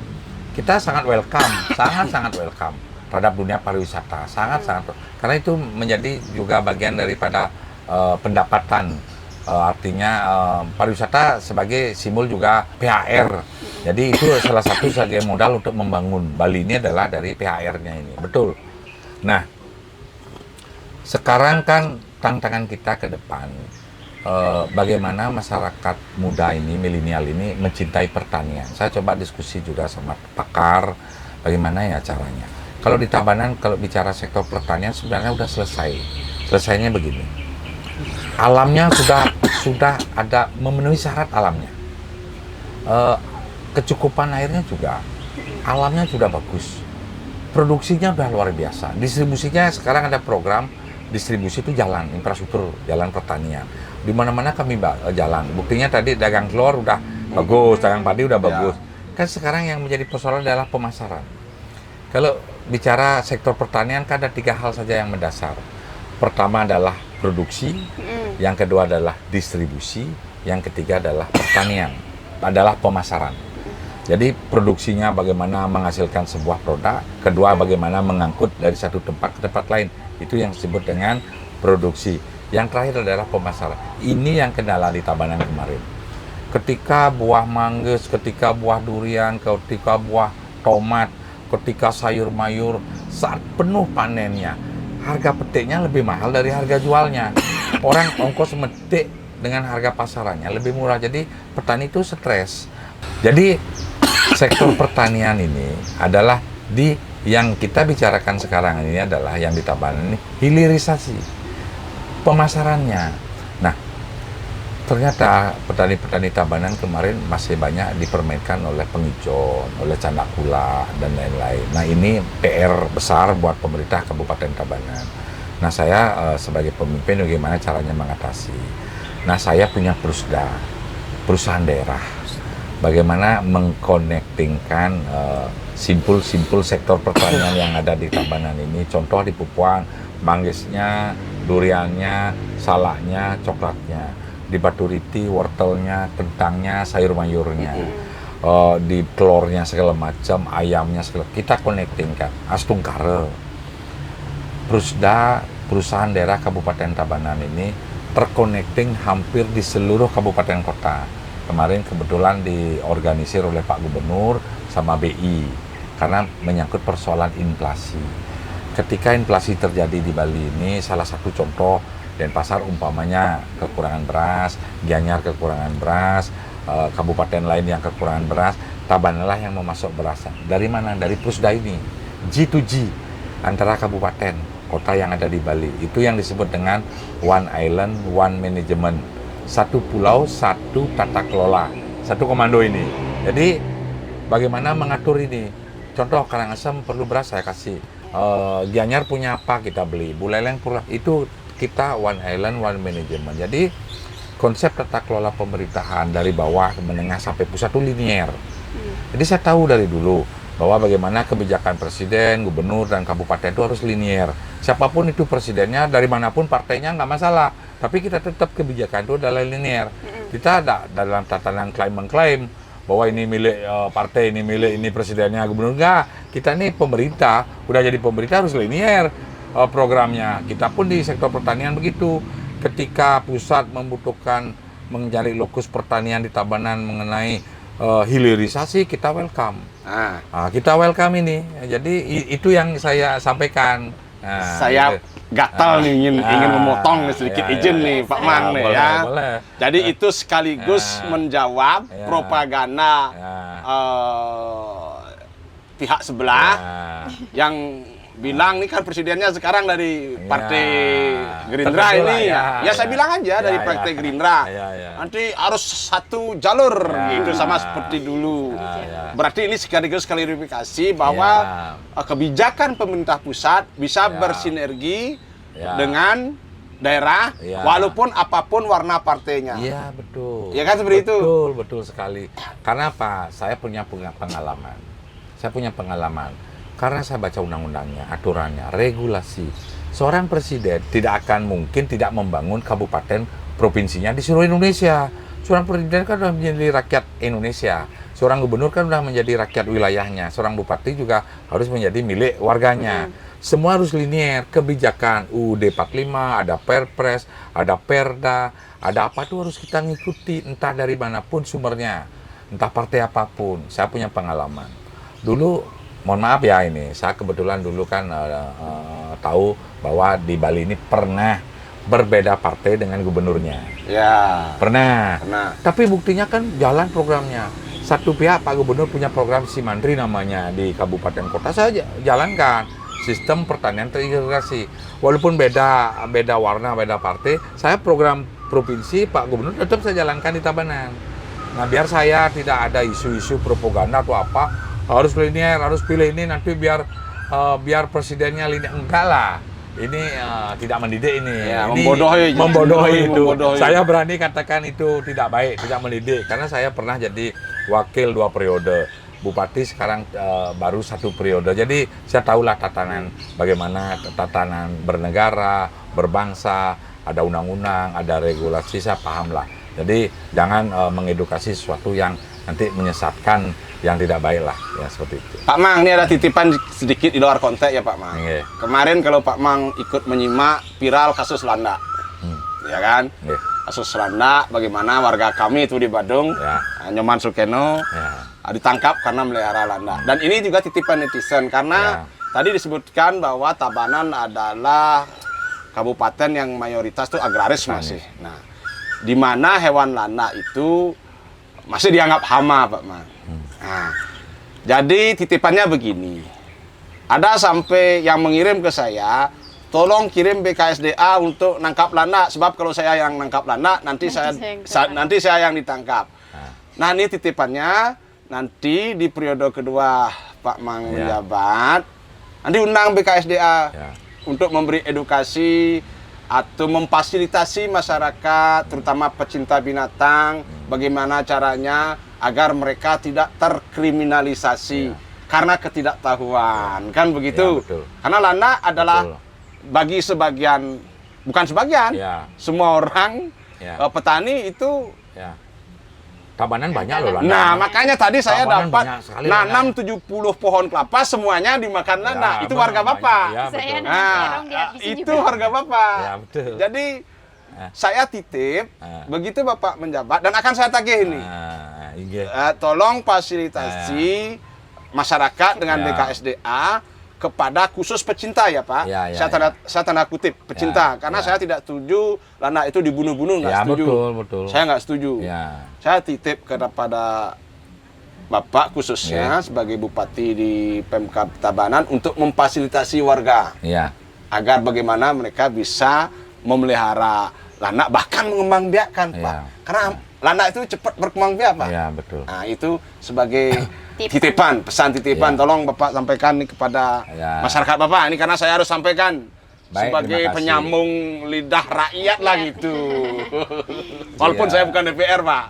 Kita sangat welcome, sangat welcome terhadap dunia pariwisata, sangat. Karena itu menjadi juga bagian daripada pendapatan, artinya pariwisata sebagai simbol juga PHR. Jadi itu salah satu sebagai modal untuk membangun Bali ini adalah dari PHR-nya ini, betul. Nah, sekarang kan tantangan kita ke depan, bagaimana masyarakat muda ini, milenial ini mencintai pertanian. Saya coba diskusi juga sama pakar, bagaimana ya caranya. Kalau di Tabanan, kalau bicara sektor pertanian sebenarnya udah selesai. Selesainya begini. Alamnya sudah ada, memenuhi syarat alamnya. Kecukupan airnya juga, alamnya sudah bagus. Produksinya udah luar biasa. Distribusinya sekarang ada program distribusi itu jalan, infrastruktur, jalan pertanian. Di mana-mana kami jalan. Buktinya tadi dagang telur udah bagus, dagang padi udah bagus. Kan sekarang yang menjadi persoalan adalah pemasaran. Kalau bicara sektor pertanian kan ada 3 hal saja yang mendasar. Pertama adalah produksi, yang kedua adalah distribusi, yang ketiga adalah pertanian, adalah pemasaran. Jadi produksinya bagaimana menghasilkan sebuah produk, kedua bagaimana mengangkut dari satu tempat ke tempat lain. Itu yang disebut dengan produksi. Yang terakhir adalah pemasaran. Ini yang kendala di Tabanan kemarin. Ketika buah manggis, ketika buah durian, ketika buah tomat, ketika sayur mayur, saat penuh panennya, harga petiknya lebih mahal dari harga jualnya. Orang ongkos metik dengan harga pasarannya lebih murah. Jadi petani itu stres. Jadi sektor pertanian ini adalah yang kita bicarakan sekarang ini adalah yang di Tabanan ini hilirisasi pemasarannya. Nah, ternyata petani-petani Tabanan kemarin masih banyak dipermainkan oleh penghijau, oleh candakula dan lain-lain. Nah, ini PR besar buat pemerintah Kabupaten Tabanan. Nah, saya sebagai pemimpin bagaimana caranya mengatasi. Nah, saya punya Prusda, perusahaan daerah. Bagaimana mengkonektingkan simpul-simpul sektor pertanian yang ada di Tabanan ini. Contoh di Pupuang, manggisnya, duriannya, salaknya, coklatnya. Di Baturiti, wortelnya, kentangnya, sayur mayurnya. Di telurnya segala macam, ayamnya segala. Kita konektingkan. Astungkare. Prusda, perusahaan daerah Kabupaten Tabanan ini terkonekting hampir di seluruh kabupaten kota. Kemarin kebetulan diorganisir oleh Pak Gubernur sama BI karena menyangkut persoalan inflasi. Ketika inflasi terjadi di Bali ini, salah satu contoh Denpasar umpamanya kekurangan beras, Gianyar kekurangan beras, kabupaten lain yang kekurangan beras, Tabanan lah yang memasok beras. Dari mana? Dari Prusda ini, G2G antara kabupaten kota yang ada di Bali. Itu yang disebut dengan One Island, One Management. Satu pulau, satu tata kelola, satu komando ini. Jadi bagaimana mengatur ini? Contoh Karangasem perlu beras saya kasih. Gianyar punya apa kita beli. Buleleng pula itu kita One Island, One Management. Jadi konsep tata kelola pemerintahan dari bawah ke menengah sampai pusat itu linier. Jadi saya tahu dari dulu bahwa bagaimana kebijakan presiden, gubernur, dan kabupaten itu harus linier. Siapapun itu presidennya, dari manapun partainya nggak masalah. Tapi kita tetap kebijakan itu adalah linier. Kita ada dalam tatanan klaim-mengklaim bahwa ini milik partai, ini milik, ini presidennya, gubernur. Enggak, kita ini pemerintah, udah jadi pemerintah harus linier programnya. Kita pun di sektor pertanian begitu. Ketika pusat membutuhkan mencari lokus pertanian di Tabanan mengenai hilirisasi, kita welcome. Kita welcome ini. Jadi itu yang saya sampaikan. Saya gatal nih ingin memotong nih sedikit izin nih Pak Mang nih ya. Boleh. Jadi itu sekaligus menjawab propaganda pihak sebelah yang bilang nih kan presidennya sekarang dari partai Gerindra ini ya saya bilang aja dari partai Gerindra nanti harus satu jalur gitu sama seperti dulu. Berarti ini sekaligus klarifikasi bahwa kebijakan pemerintah pusat bisa bersinergi dengan daerah walaupun apapun warna partainya. Iya betul. Ya kan seperti itu. Betul sekali. Karena apa? Saya punya pengalaman. Karena saya baca undang-undangnya, aturannya, regulasi. Seorang presiden tidak akan mungkin tidak membangun kabupaten provinsinya di seluruh Indonesia. Seorang presiden kan sudah menjadi rakyat Indonesia. Seorang gubernur kan sudah menjadi rakyat wilayahnya. Seorang bupati juga harus menjadi milik warganya. Semua harus linier, kebijakan UUD 45, ada Perpres, ada Perda, ada apa tuh harus kita ngikuti, entah dari manapun sumbernya, entah partai apapun. Saya punya pengalaman. Dulu mohon maaf ya ini, saya kebetulan dulu kan tahu bahwa di Bali ini pernah berbeda partai dengan gubernurnya. Ya. Pernah. Tapi buktinya kan jalan programnya. Satu pihak Pak Gubernur punya program Simandri namanya di kabupaten kota, saya jalankan sistem pertanian terintegrasi. Walaupun beda warna, beda partai, saya program provinsi Pak Gubernur tetap saya jalankan di Tabanan. Nah, biar saya tidak ada isu-isu propaganda atau apa, harus linier, harus pilih ini nanti biar presidennya linier. Enggak lah. ini tidak mendidik ini. Ya, Ini membodohi. membodohi itu. Membodohi. Saya berani katakan itu tidak baik, tidak mendidik. Karena saya pernah jadi wakil 2 periode. Bupati sekarang baru 1 periode. Jadi saya tahulah tatanan bagaimana tatanan bernegara, berbangsa, ada undang-undang, ada regulasi, saya paham lah. Jadi jangan mengedukasi sesuatu yang nanti menyesatkan yang tidak baik lah, ya seperti itu. Pak Mang, ini ada titipan sedikit di luar konteks ya Pak Mang. Oke. Kemarin kalau Pak Mang ikut menyimak viral kasus Landa, ya kan? Oke. Kasus Landa, bagaimana warga kami itu di Badung, Ya. Nyoman Sukeno, Ya. ditangkap karena melihara Landa. Dan ini juga titipan netizen, karena tadi disebutkan bahwa Tabanan adalah kabupaten yang mayoritas itu agraris masih. Nah, di mana hewan Landa itu masih dianggap hama, Pak Mang. Nah, jadi titipannya begini. Ada sampai yang mengirim ke saya, tolong kirim BKSDA untuk nangkap Landa, sebab kalau saya yang nangkap Landa nanti saya yang ditangkap. Nah, ini titipannya nanti di periode kedua Pak Mang menjabat, nanti undang BKSDA untuk memberi edukasi atau memfasilitasi masyarakat, terutama pecinta binatang, bagaimana caranya agar mereka tidak terkriminalisasi karena ketidaktahuan, kan begitu? Betul. Karena Landa adalah bagi sebagian, bukan sebagian, semua orang petani itu. Tabanan banyak loh Landa. Nah, makanya tadi saya Tabanan dapat nanam Landa. 70 pohon kelapa, semuanya dimakan Landa. Itu warga Bapak. Ya, betul. Itu warga Bapak. Ya, betul. Jadi saya titip, begitu Bapak menjabat, dan akan saya tagih ini. Tolong fasilitasi masyarakat dengan BKSDA kepada khusus pecinta ya Pak. Saya tanda kutip pecinta, karena saya tidak setuju Landa itu dibunuh-bunuh, nggak setuju. Betul. Saya nggak setuju. Saya titip kepada Bapak khususnya sebagai Bupati di Pemkab Tabanan untuk memfasilitasi warga agar bagaimana mereka bisa memelihara Landa, bahkan mengembangbiakkan Pak. Karena Landa itu cepat berkembang biak Pak. Betul. Nah, itu sebagai titipan, pesan titipan, tolong Bapak sampaikan nih kepada masyarakat Bapak. Ini karena saya harus sampaikan sebagai penyambung lidah rakyat lah gitu. Walaupun saya bukan DPR Pak.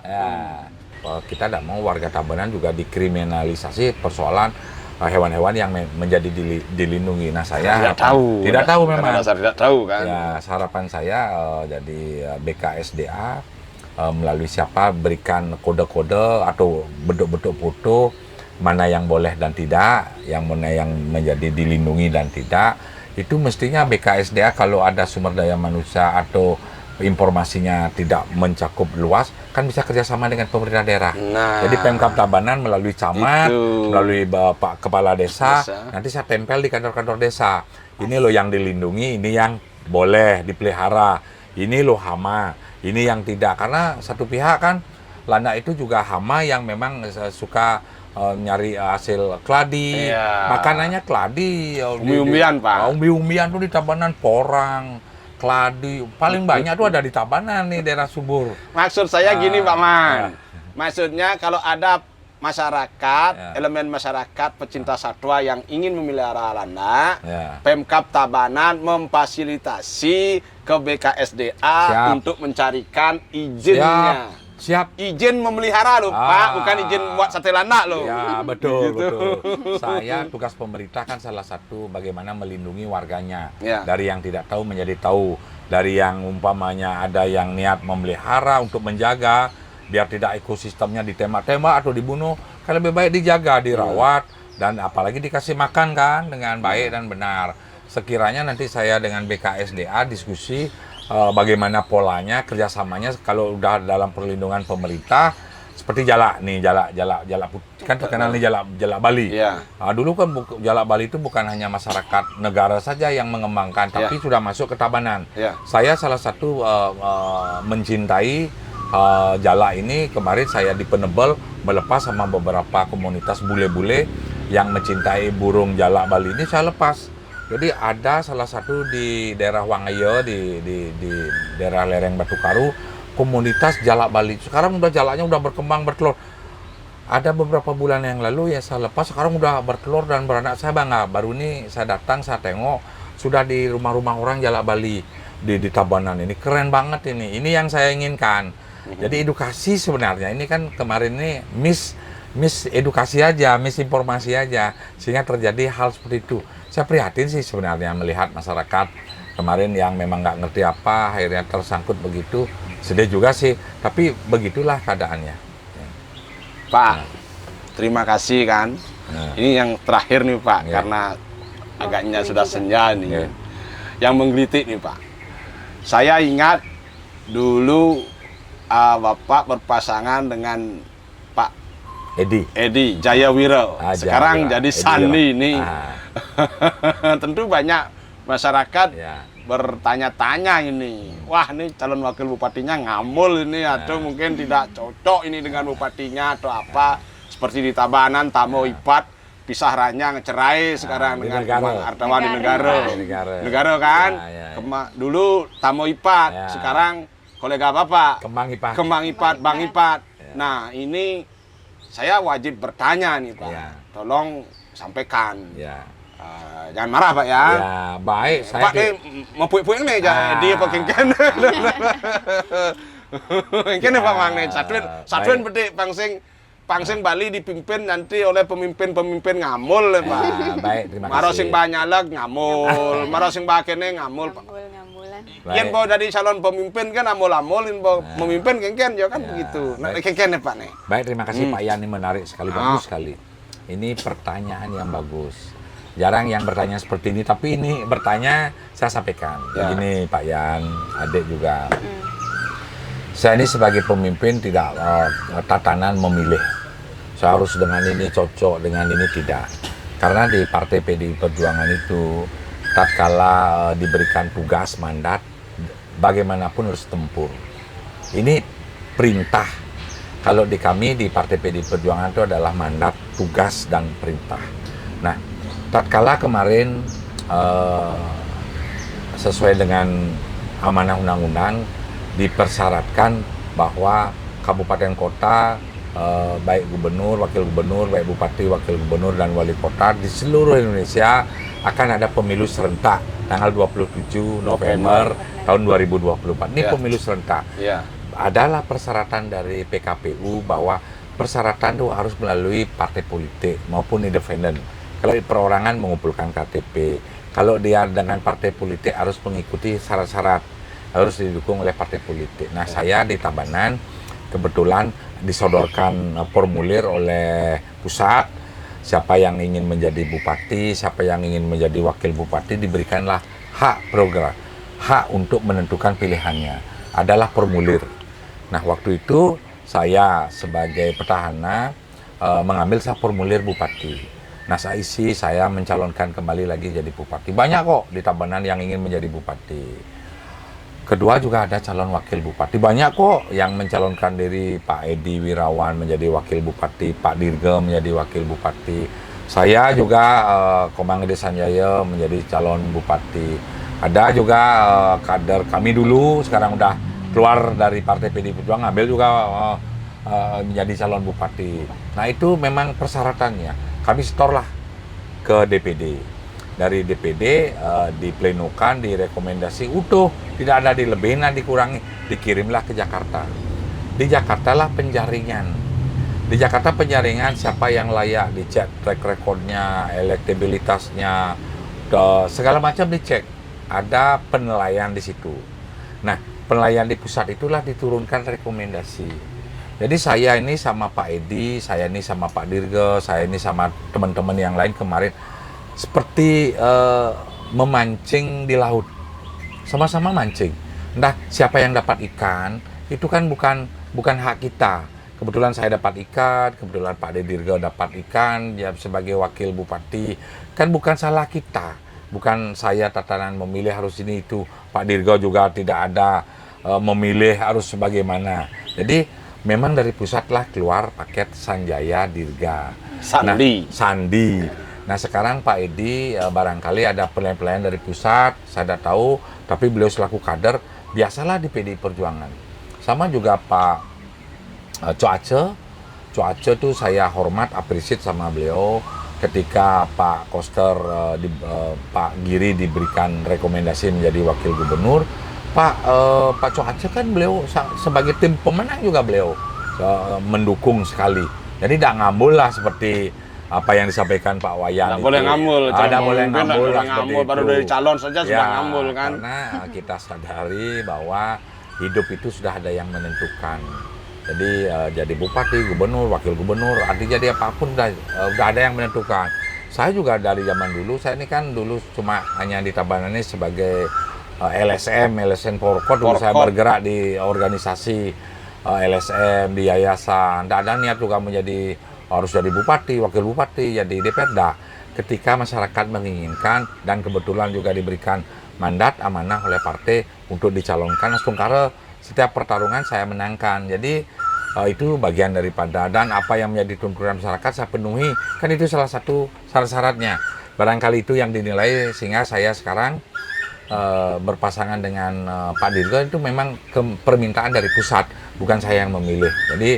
Kita tidak mau warga Tabanan juga dikriminalisasi persoalan hewan-hewan yang menjadi dilindungi. Nah, saya tidak tahu memang. Saya tidak tahu kan. Ya, harapan saya jadi BKSDA melalui siapa berikan kode-kode atau bentuk-bentuk foto mana yang boleh dan tidak, yang mana yang menjadi dilindungi dan tidak. Itu mestinya BKSDA kalau ada sumber daya manusia atau informasinya tidak mencakup luas, kan bisa kerjasama dengan pemerintah daerah. Jadi Pemkab Tabanan melalui camat, melalui Bapak Kepala Desa, nanti saya tempel di kantor-kantor desa. Ini loh yang dilindungi, ini yang boleh dipelihara, ini loh hama, ini yang tidak. Karena satu pihak kan, Landa itu juga hama yang memang suka nyari hasil kladi, makanannya kladi. Umbi-umbian Pak. Umbi-umbian tuh di Tabanan, porang, kladi, paling banyak tuh ada di Tabanan nih, daerah subur. Maksud saya gini Pak Man, maksudnya kalau ada masyarakat, elemen masyarakat pecinta satwa yang ingin memelihara Landa, Pemkab Tabanan memfasilitasi ke BKSDA untuk mencarikan izinnya. Izin memelihara loh Pak, bukan izin buat sate Landa loh. Ya betul, betul. Saya tugas pemerintah kan salah satu bagaimana melindungi warganya. Dari yang tidak tahu menjadi tahu. Dari yang umpamanya ada yang niat memelihara untuk menjaga, biar tidak ekosistemnya ditembak-tembak atau dibunuh, kan lebih baik dijaga, dirawat, dan apalagi dikasih makan kan dengan baik dan benar. Sekiranya nanti saya dengan BKSDA diskusi bagaimana polanya, kerjasamanya kalau udah dalam perlindungan pemerintah, seperti jalak nih, jalak putih kan terkenal nih, jalak Bali. Dulu kan jalak Bali itu bukan hanya masyarakat negara saja yang mengembangkan, tapi sudah masuk ke Tabanan. Saya salah satu mencintai jalak ini. Kemarin saya di Penebel melepas sama beberapa komunitas bule-bule yang mencintai burung jalak Bali ini, saya lepas. Jadi ada salah satu di daerah Wangayo, di daerah lereng Batu Karu, komunitas jalak Bali. Sekarang udah jalaknya udah berkembang, bertelur. Ada beberapa bulan yang lalu ya saya lepas, sekarang udah bertelur dan beranak. Saya bangga. Baru ini saya datang, saya tengok, sudah di rumah-rumah orang Jalak Bali di Tabanan ini keren banget ini. Ini yang saya inginkan. Jadi edukasi sebenarnya ini kan kemarin ini miss edukasi aja, miss informasi aja sehingga terjadi hal seperti itu. Saya prihatin sih sebenarnya melihat masyarakat kemarin yang memang nggak ngerti apa akhirnya tersangkut begitu. Sedih juga sih, tapi begitulah keadaannya. Pak, terima kasih kan. Ini yang terakhir nih Pak, Ya. karena agaknya sudah senja nih. Ya. Yang menggelitik nih Pak. Saya ingat dulu Bapak berpasangan dengan Pak Edi Jayawiro. Sekarang Jayawiro. jadi Edi Sandi Wiro. nih. Tentu banyak masyarakat Ya. bertanya-tanya ini. Wah, ini calon wakil bupatinya ngamul ini atau mungkin tidak cocok ini dengan bupatinya atau apa. Seperti di Tabanan, Tamo Ipat, pisah ranjang, cerai sekarang di dengan Negaro. Kemang Artawan di Negaro. Negaro. Negaro kan? Ya. Dulu Tamo Ipat, Ya. sekarang kolega Bapak. Kembang Ipak. Kemang Ipat, Bang Ipat. Ya. Nah, ini saya wajib bertanya nih Pak. Ya. Tolong sampaikan. Ya. Jangan marah Pak ya. Ya, baik. Saya Pak mau puing-puing nih, dia apa kengken. Kengken Pak Mang nih, Satwen bedek pangsing Bali dipimpin nanti oleh pemimpin-pemimpin ngamul ya, Pak. Baik, terima kasih. Maro sing banyak ngamul, maro sing bakene ngamul, Pak. Ngambulan. Yen mau jadi calon pemimpin kan amul-amulin, mau memimpin kengken ya kan Ya, begitu. Nah, baik. kengken ya Pak nih. Baik, terima kasih Pak Yan, ini menarik sekali, bagus sekali. Ini pertanyaan yang bagus. Jarang yang bertanya seperti ini, tapi ini bertanya saya sampaikan. Ya. Begini Pak Yan, adik juga. Saya ini sebagai pemimpin tidak tatanan memilih. Saya harus dengan ini cocok, dengan ini tidak. Karena di Partai PDI Perjuangan itu, tatkala diberikan tugas, mandat, bagaimanapun harus tempur. Ini perintah. Kalau di kami, di Partai PDI Perjuangan itu adalah mandat, tugas, dan perintah. Nah, tatkala kemarin sesuai dengan amanah undang-undang dipersyaratkan bahwa kabupaten kota baik gubernur, wakil gubernur, baik bupati, wakil gubernur dan wali kota di seluruh Indonesia akan ada pemilu serentak tanggal 27 November tahun 2024. Ini Ya. pemilu serentak. Iya. Adalah persyaratan dari PKPU bahwa persyaratan itu harus melalui partai politik maupun independen. Kalau di perorangan mengumpulkan KTP, kalau dia dengan partai politik harus mengikuti syarat-syarat, harus didukung oleh partai politik. Nah, saya di Tabanan kebetulan disodorkan formulir oleh pusat, siapa yang ingin menjadi bupati, siapa yang ingin menjadi wakil bupati, diberikanlah hak program, hak untuk menentukan pilihannya, adalah formulir. Nah, waktu itu saya sebagai petahana mengambil formulir bupati. Nah, saya mencalonkan kembali lagi jadi bupati. Banyak kok di Tabanan yang ingin menjadi bupati. Kedua juga ada calon wakil bupati. Banyak kok yang mencalonkan diri, Pak Edi Wirawan menjadi wakil bupati, Pak Dirga menjadi wakil bupati. Saya juga Komang Ede Sanjaya menjadi calon bupati. Ada juga kader kami dulu, sekarang udah keluar dari Partai PDI Perjuangan, ambil juga menjadi calon bupati. Nah, itu memang persyaratannya. Kami setorlah ke DPD. Dari DPD diplenokan, direkomendasi utuh, tidak ada dilebihin, dikurangi, dikirimlah ke Jakarta. Di Jakarta lah penjaringan. Di Jakarta penjaringan siapa yang layak, dicek track recordnya, elektabilitasnya, segala macam dicek. Ada penilaian di situ. Nah, penilaian di pusat itulah diturunkan rekomendasi. Jadi saya ini sama Pak Edi, saya ini sama Pak Dirga, saya ini sama teman-teman yang lain kemarin seperti memancing di laut, sama-sama mancing. Entah siapa yang dapat ikan, itu kan bukan hak kita. Kebetulan saya dapat ikan, kebetulan Pak Dirga dapat ikan, dia sebagai wakil bupati, kan bukan salah kita. Bukan saya tatanan memilih harus ini itu. Pak Dirga juga tidak ada memilih harus sebagaimana. Jadi memang dari pusat lah keluar paket Sanjaya Dirga. Sandi. Sandi. Nah, sekarang Pak Edi barangkali ada penilaian dari pusat, saya tidak tahu, tapi beliau selaku kader biasalah di PDI Perjuangan. Sama juga Pak Coace tuh saya hormat, appreciate sama beliau. ketika Pak Koster, Pak Giri diberikan rekomendasi menjadi wakil gubernur, Pak Chong Aceh kan beliau sebagai tim pemenang juga beliau mendukung sekali. Jadi tidak ngambul lah seperti apa yang disampaikan Pak Wayan. Nggak boleh ngambul. Ada boleh ngambul lah ngambul, baru dari calon saja sudah ngambul kan. Karena kita sadari bahwa hidup itu sudah ada yang menentukan. Jadi jadi bupati, gubernur, wakil gubernur, artinya jadi apapun udah ada yang menentukan. Saya juga dari zaman dulu, saya ini kan dulu cuma hanya di Tabanan ini sebagai LSN Porkot. Dulu saya bergerak di organisasi LSM, di yayasan. Tidak ada niat juga menjadi harus jadi bupati, wakil bupati, jadi DPRD. Ketika masyarakat menginginkan dan kebetulan juga diberikan mandat amanah oleh partai untuk dicalonkan, langsung karena setiap pertarungan saya menangkan. Jadi itu bagian daripada, dan apa yang menjadi tuntutan masyarakat saya penuhi. Kan itu salah satu syarat-syaratnya. Barangkali itu yang dinilai sehingga saya sekarang berpasangan dengan Pak Dirga itu memang permintaan dari pusat, bukan saya yang memilih. Jadi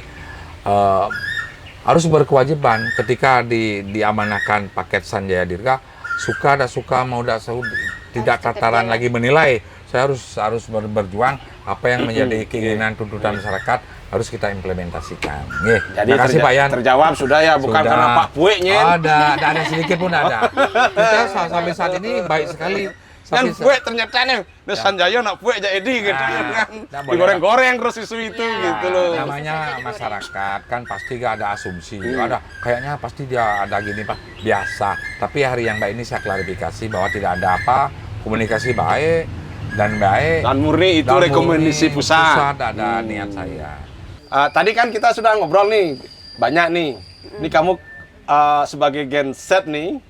harus berkewajiban ketika diamanahkan paket Sanjaya Dirga, suka tidak suka, mau tidak tidak tataran lagi menilai. Saya harus berjuang apa yang menjadi keinginan tuntutan masyarakat harus kita implementasikan. Jadi terima kasih Pak Yan. Terjawab sudah ya, bukan Sudah. karena Pak Pueknya. Ada sedikit pun ada. Kita sampai saat ini baik sekali. Dan Puek ternyata nih, Sanjaya nak Puek jadi gitu kan. Digoreng-goreng terus isu itu gitu loh. Namanya masyarakat kan pasti gak ada asumsi. Ada kayaknya pasti dia ada gini Pak, biasa. Tapi hari yang baik ini saya klarifikasi bahwa tidak ada apa, komunikasi baik dan murni itu rekomendasi pusat. Ada niat saya. Tadi kan kita sudah ngobrol nih, banyak nih. Ini kamu sebagai Gen Z nih,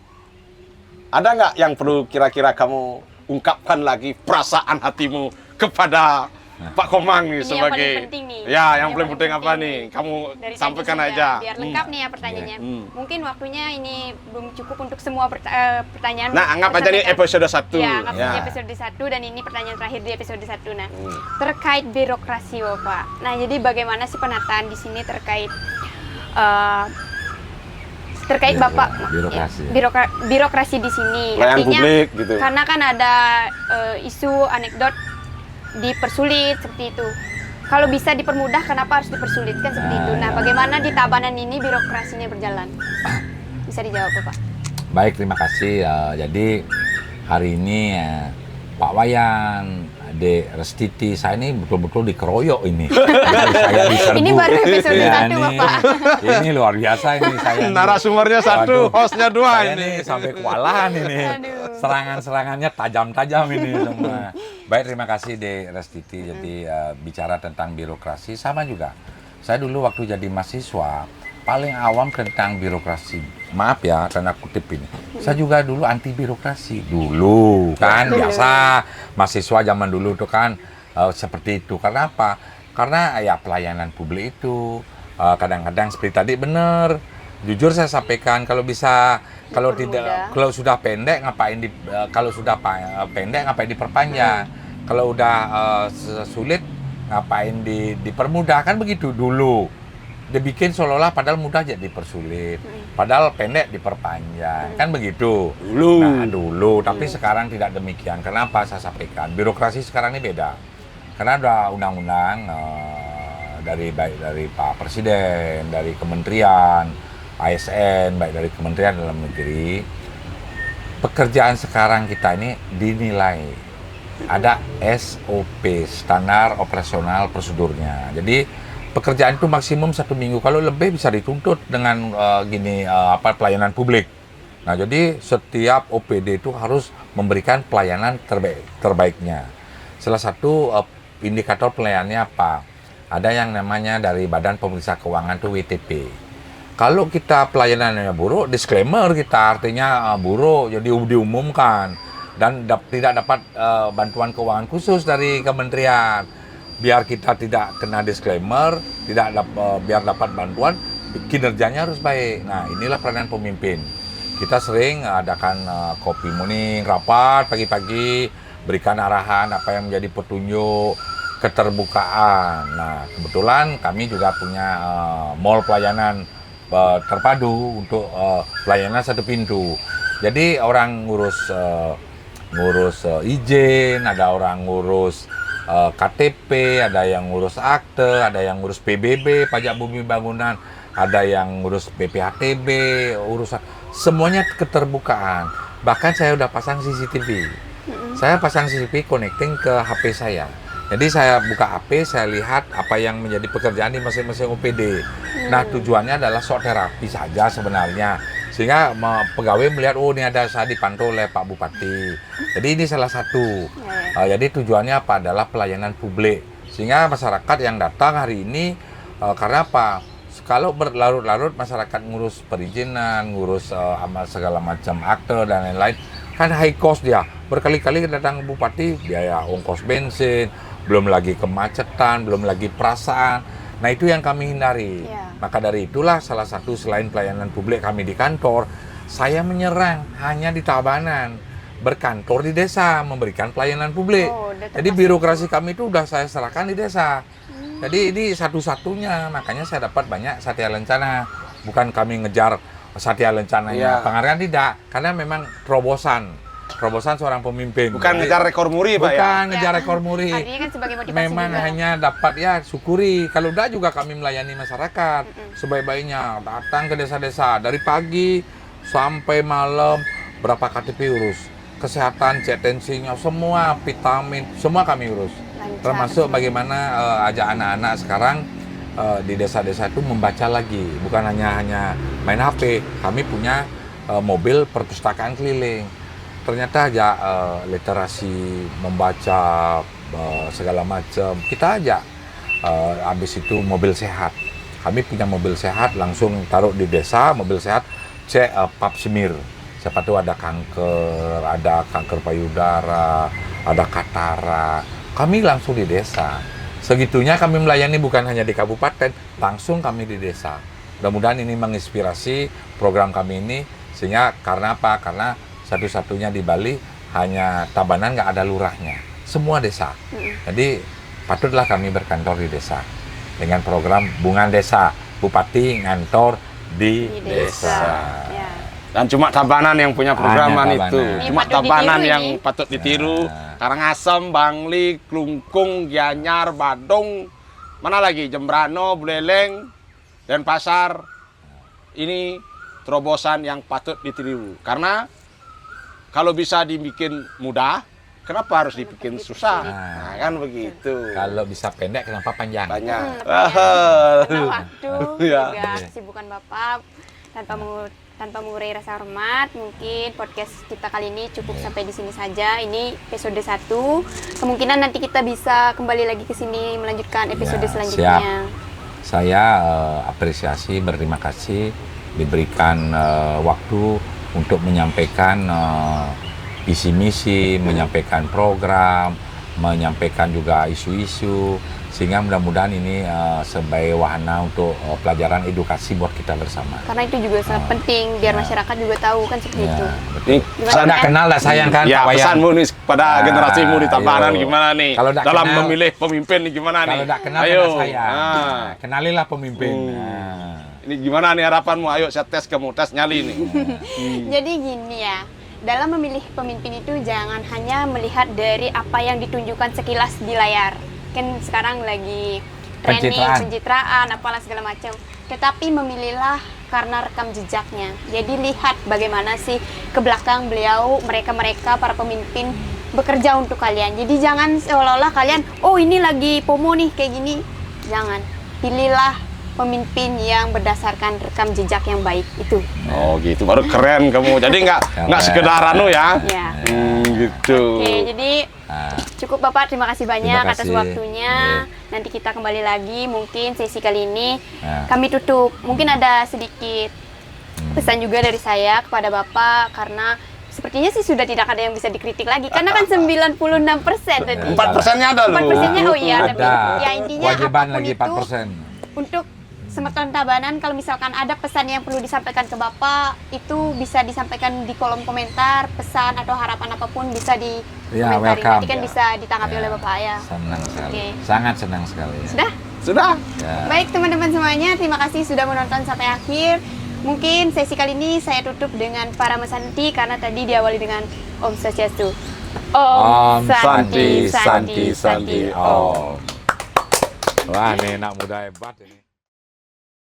ada nggak yang perlu kira-kira kamu ungkapkan lagi perasaan hatimu kepada Pak Komang nih Ini sebagai yang paling penting nih. Ya, yang paling penting apa nih? Kamu Dari sampaikan tadi aja. Biar lengkap nih ya pertanyaannya. Mungkin waktunya ini belum cukup untuk semua pertanyaan. Nah, anggap aja nih episode 1. Ya, anggap aja episode 1 dan ini pertanyaan terakhir di episode 1. Nah, terkait birokrasi Bapak. Nah, jadi bagaimana sih penataan di sini terkait Bapak birokrasi di sini? Pelayanan Artinya publik gitu. karena kan ada isu anekdot dipersulit seperti itu. Kalau bisa dipermudah, kenapa harus dipersulitkan seperti itu? Nah, bagaimana di Tabanan ini birokrasinya berjalan? Bisa dijawab, Bapak? Baik, terima kasih. Jadi hari ini Pak Wayan, Dek Restiti, saya ini betul-betul dikeroyok ini. Saya diserbu. Ini baru episode 1, Bapak. Ini luar biasa ini saya. Narasumbernya 1, hostnya 2 Saya ini. sampai kewalahan ini. Aduh. Serangan-serangannya tajam-tajam ini semua. Baik, terima kasih Dek Restiti. Jadi bicara tentang birokrasi sama juga. Saya dulu waktu jadi mahasiswa paling awam tentang birokrasi. Maaf ya, tanda kutip ini. Saya juga dulu anti birokrasi. Dulu kan biasa mahasiswa zaman dulu tuh kan seperti itu. Karena apa? Karena ya pelayanan publik itu kadang-kadang seperti tadi benar. Jujur saya sampaikan kalau bisa, kalau tidak, kalau sudah pendek ngapain pendek ngapain diperpanjang. Kalau udah sulit ngapain dipermudah, kan begitu dulu. Dibikin seolah-olah padahal mudah aja dipersulit, padahal pendek diperpanjang, kan begitu dulu. Nah dulu, tapi sekarang tidak demikian. Kenapa saya sampaikan? Birokrasi sekarang ini beda, karena ada undang-undang dari Pak Presiden, dari Kementerian, ASN, baik dari Kementerian Dalam Negeri. Pekerjaan sekarang kita ini dinilai ada SOP, standar operasional prosedurnya. Jadi pekerjaan itu maksimum 1 minggu, kalau lebih bisa dituntut dengan pelayanan publik. Nah, jadi setiap OPD itu harus memberikan pelayanan terbaiknya. Salah satu indikator pelayanannya apa? Ada yang namanya dari Badan Pemeriksa Keuangan itu WTP. Kalau kita pelayanannya buruk, disclaimer kita, artinya buruk, jadi diumumkan dan tidak dapat bantuan keuangan khusus dari kementerian. Biar kita tidak kena disclaimer, biar dapat bantuan, kinerjanya harus baik. Nah, inilah peranan pemimpin. Kita sering adakan kopi morning, rapat pagi-pagi, berikan arahan apa yang menjadi petunjuk, keterbukaan. Nah, kebetulan kami juga punya mall pelayanan terpadu untuk pelayanan satu pintu. Jadi orang ngurus izin, ada orang ngurus KTP, ada yang ngurus akte, ada yang ngurus PBB, pajak bumi bangunan, ada yang ngurus BPHTB, urusan semuanya keterbukaan. Bahkan saya udah pasang CCTV. Saya pasang CCTV connecting ke HP saya. Jadi saya buka HP, saya lihat apa yang menjadi pekerjaan di masing-masing OPD. Nah, tujuannya adalah sok terapi saja sebenarnya. Sehingga pegawai melihat, oh ini ada saya dipantau oleh Pak Bupati. Jadi ini salah satu. Jadi tujuannya apa? Adalah pelayanan publik. Sehingga masyarakat yang datang hari ini, karena apa? Kalau berlarut-larut masyarakat ngurus perizinan, ngurus segala macam akte dan lain-lain, kan high cost dia. Berkali-kali datang Bupati, biaya ongkos bensin, belum lagi kemacetan, belum lagi perasaan. Nah, itu yang kami hindari. Maka dari itulah salah satu selain pelayanan publik kami di kantor, saya menyerang hanya di Tabanan, berkantor di desa, memberikan pelayanan publik. Jadi birokrasi kami itu udah saya serahkan di desa. Jadi ini satu-satunya, makanya saya dapat banyak Satya Lencana. Bukan kami ngejar Satya Lencananya, penghargaan tidak, karena memang terobosan seorang pemimpin. Bukan ngejar rekor muri, Pak, ya? Bukan ngejar rekor muri. Artinya kan sebagai motivasi memang juga. hanya dapat ya syukuri. Kalau enggak juga kami melayani masyarakat sebaik-baiknya. Datang ke desa-desa dari pagi sampai malam, berapa KTP urus. Kesehatan, cek tensinya, semua vitamin, semua kami urus. Lancar. Termasuk bagaimana ajak anak-anak sekarang di desa-desa itu membaca lagi. Bukan hanya main HP. Kami punya mobil perpustakaan keliling. Ternyata aja literasi, membaca segala macam. Kita ajak habis itu mobil sehat. Kami punya mobil sehat, langsung taruh di desa, mobil sehat, cek pap smear. Siapa tahu ada kanker payudara, ada katarak. Kami langsung di desa. Segitunya kami melayani bukan hanya di kabupaten, langsung kami di desa. Mudah-mudahan ini menginspirasi program kami ini, sehingga karena apa? Karena satu-satunya di Bali hanya Tabanan nggak ada lurahnya, semua desa. Jadi patutlah kami berkantor di desa dengan program Bunga Desa, Bupati ngantor di desa. Ya. Dan cuma Tabanan yang punya programan Hanya itu. Tabanan. Cuma Patut Tabanan ditiru yang ini. patut ditiru. Karangasem, Bangli, Klungkung, Gianyar, Badung, mana lagi? Jembrano, Buleleng, Denpasar. Ini terobosan yang patut ditiru. Karena kalau bisa dibikin mudah, kenapa harus dibikin susah? Nah, kan begitu. Kalau bisa pendek, kenapa panjang? Banyak. Karena waktu Ya. juga kesibukan Bapak tanpa mengurangi rasa hormat, mungkin podcast kita kali ini cukup sampai di sini saja. Ini episode 1. Kemungkinan nanti kita bisa kembali lagi ke sini melanjutkan episode Ya, selanjutnya. Saya apresiasi, berterima kasih diberikan waktu untuk menyampaikan visi misi, menyampaikan program, menyampaikan juga isu-isu, sehingga mudah-mudahan ini sebagai wahana untuk pelajaran edukasi buat kita bersama. Karena itu juga sangat penting biar masyarakat juga tahu kan seperti itu. Ini Saya udah kenal dah sayang kan ya, Pak Wayan. pesanmu nih pada generasimu di Tabanan Ayo. gimana nih? Kalau nggak Dalam kenal- memilih pemimpin nih gimana nih? Kalau tidak kenal Ayo. kenal saya. Nah, Kenalilah pemimpin. ini gimana nih harapanmu? Ayo saya tes kamu, tes nyali nih. Jadi gini ya, dalam memilih pemimpin itu jangan hanya melihat dari apa yang ditunjukkan sekilas di layar. Kan sekarang lagi training, pencitraan, apalah segala macam. Tetapi memilihlah karena rekam jejaknya. Jadi lihat bagaimana sih ke belakang beliau, mereka para pemimpin bekerja untuk kalian. Jadi jangan seolah-olah kalian, oh ini lagi FOMO nih kayak gini. Jangan. Pilihlah pemimpin yang berdasarkan rekam jejak yang baik itu. Oh gitu, baru keren kamu. Jadi nggak sekedar anu ya? Ya. Gitu. Oke, jadi cukup Bapak, terima kasih banyak Terima atas kasih. waktunya. Nanti kita kembali lagi, mungkin sesi kali ini Ya. kami tutup. Mungkin ada sedikit pesan juga dari saya kepada Bapak, karena sepertinya sih sudah tidak ada yang bisa dikritik lagi. Karena kan 96% tadi. 4%-nya ada loh. 4%-nya, oh iya, tapi Ada. ya intinya Kewajiban apapun lagi itu 4%. untuk Semeton Tabanan, kalau misalkan ada pesan yang perlu disampaikan ke Bapak, itu bisa disampaikan di kolom komentar, pesan atau harapan apapun bisa di Ya, komentari. welcome. Nanti kan bisa ditanggapi Ya, oleh Bapak ya. Senang sekali. Oke. Sangat senang sekali. Ya. Sudah? Sudah. Ya. Baik teman-teman semuanya, terima kasih sudah menonton sampai akhir. Mungkin sesi kali ini saya tutup dengan para mesanti karena tadi diawali dengan Om Swastiastu. Om Santi, Santi, Santi, Santi, Santi, Om. Wah, ini anak muda hebat ini.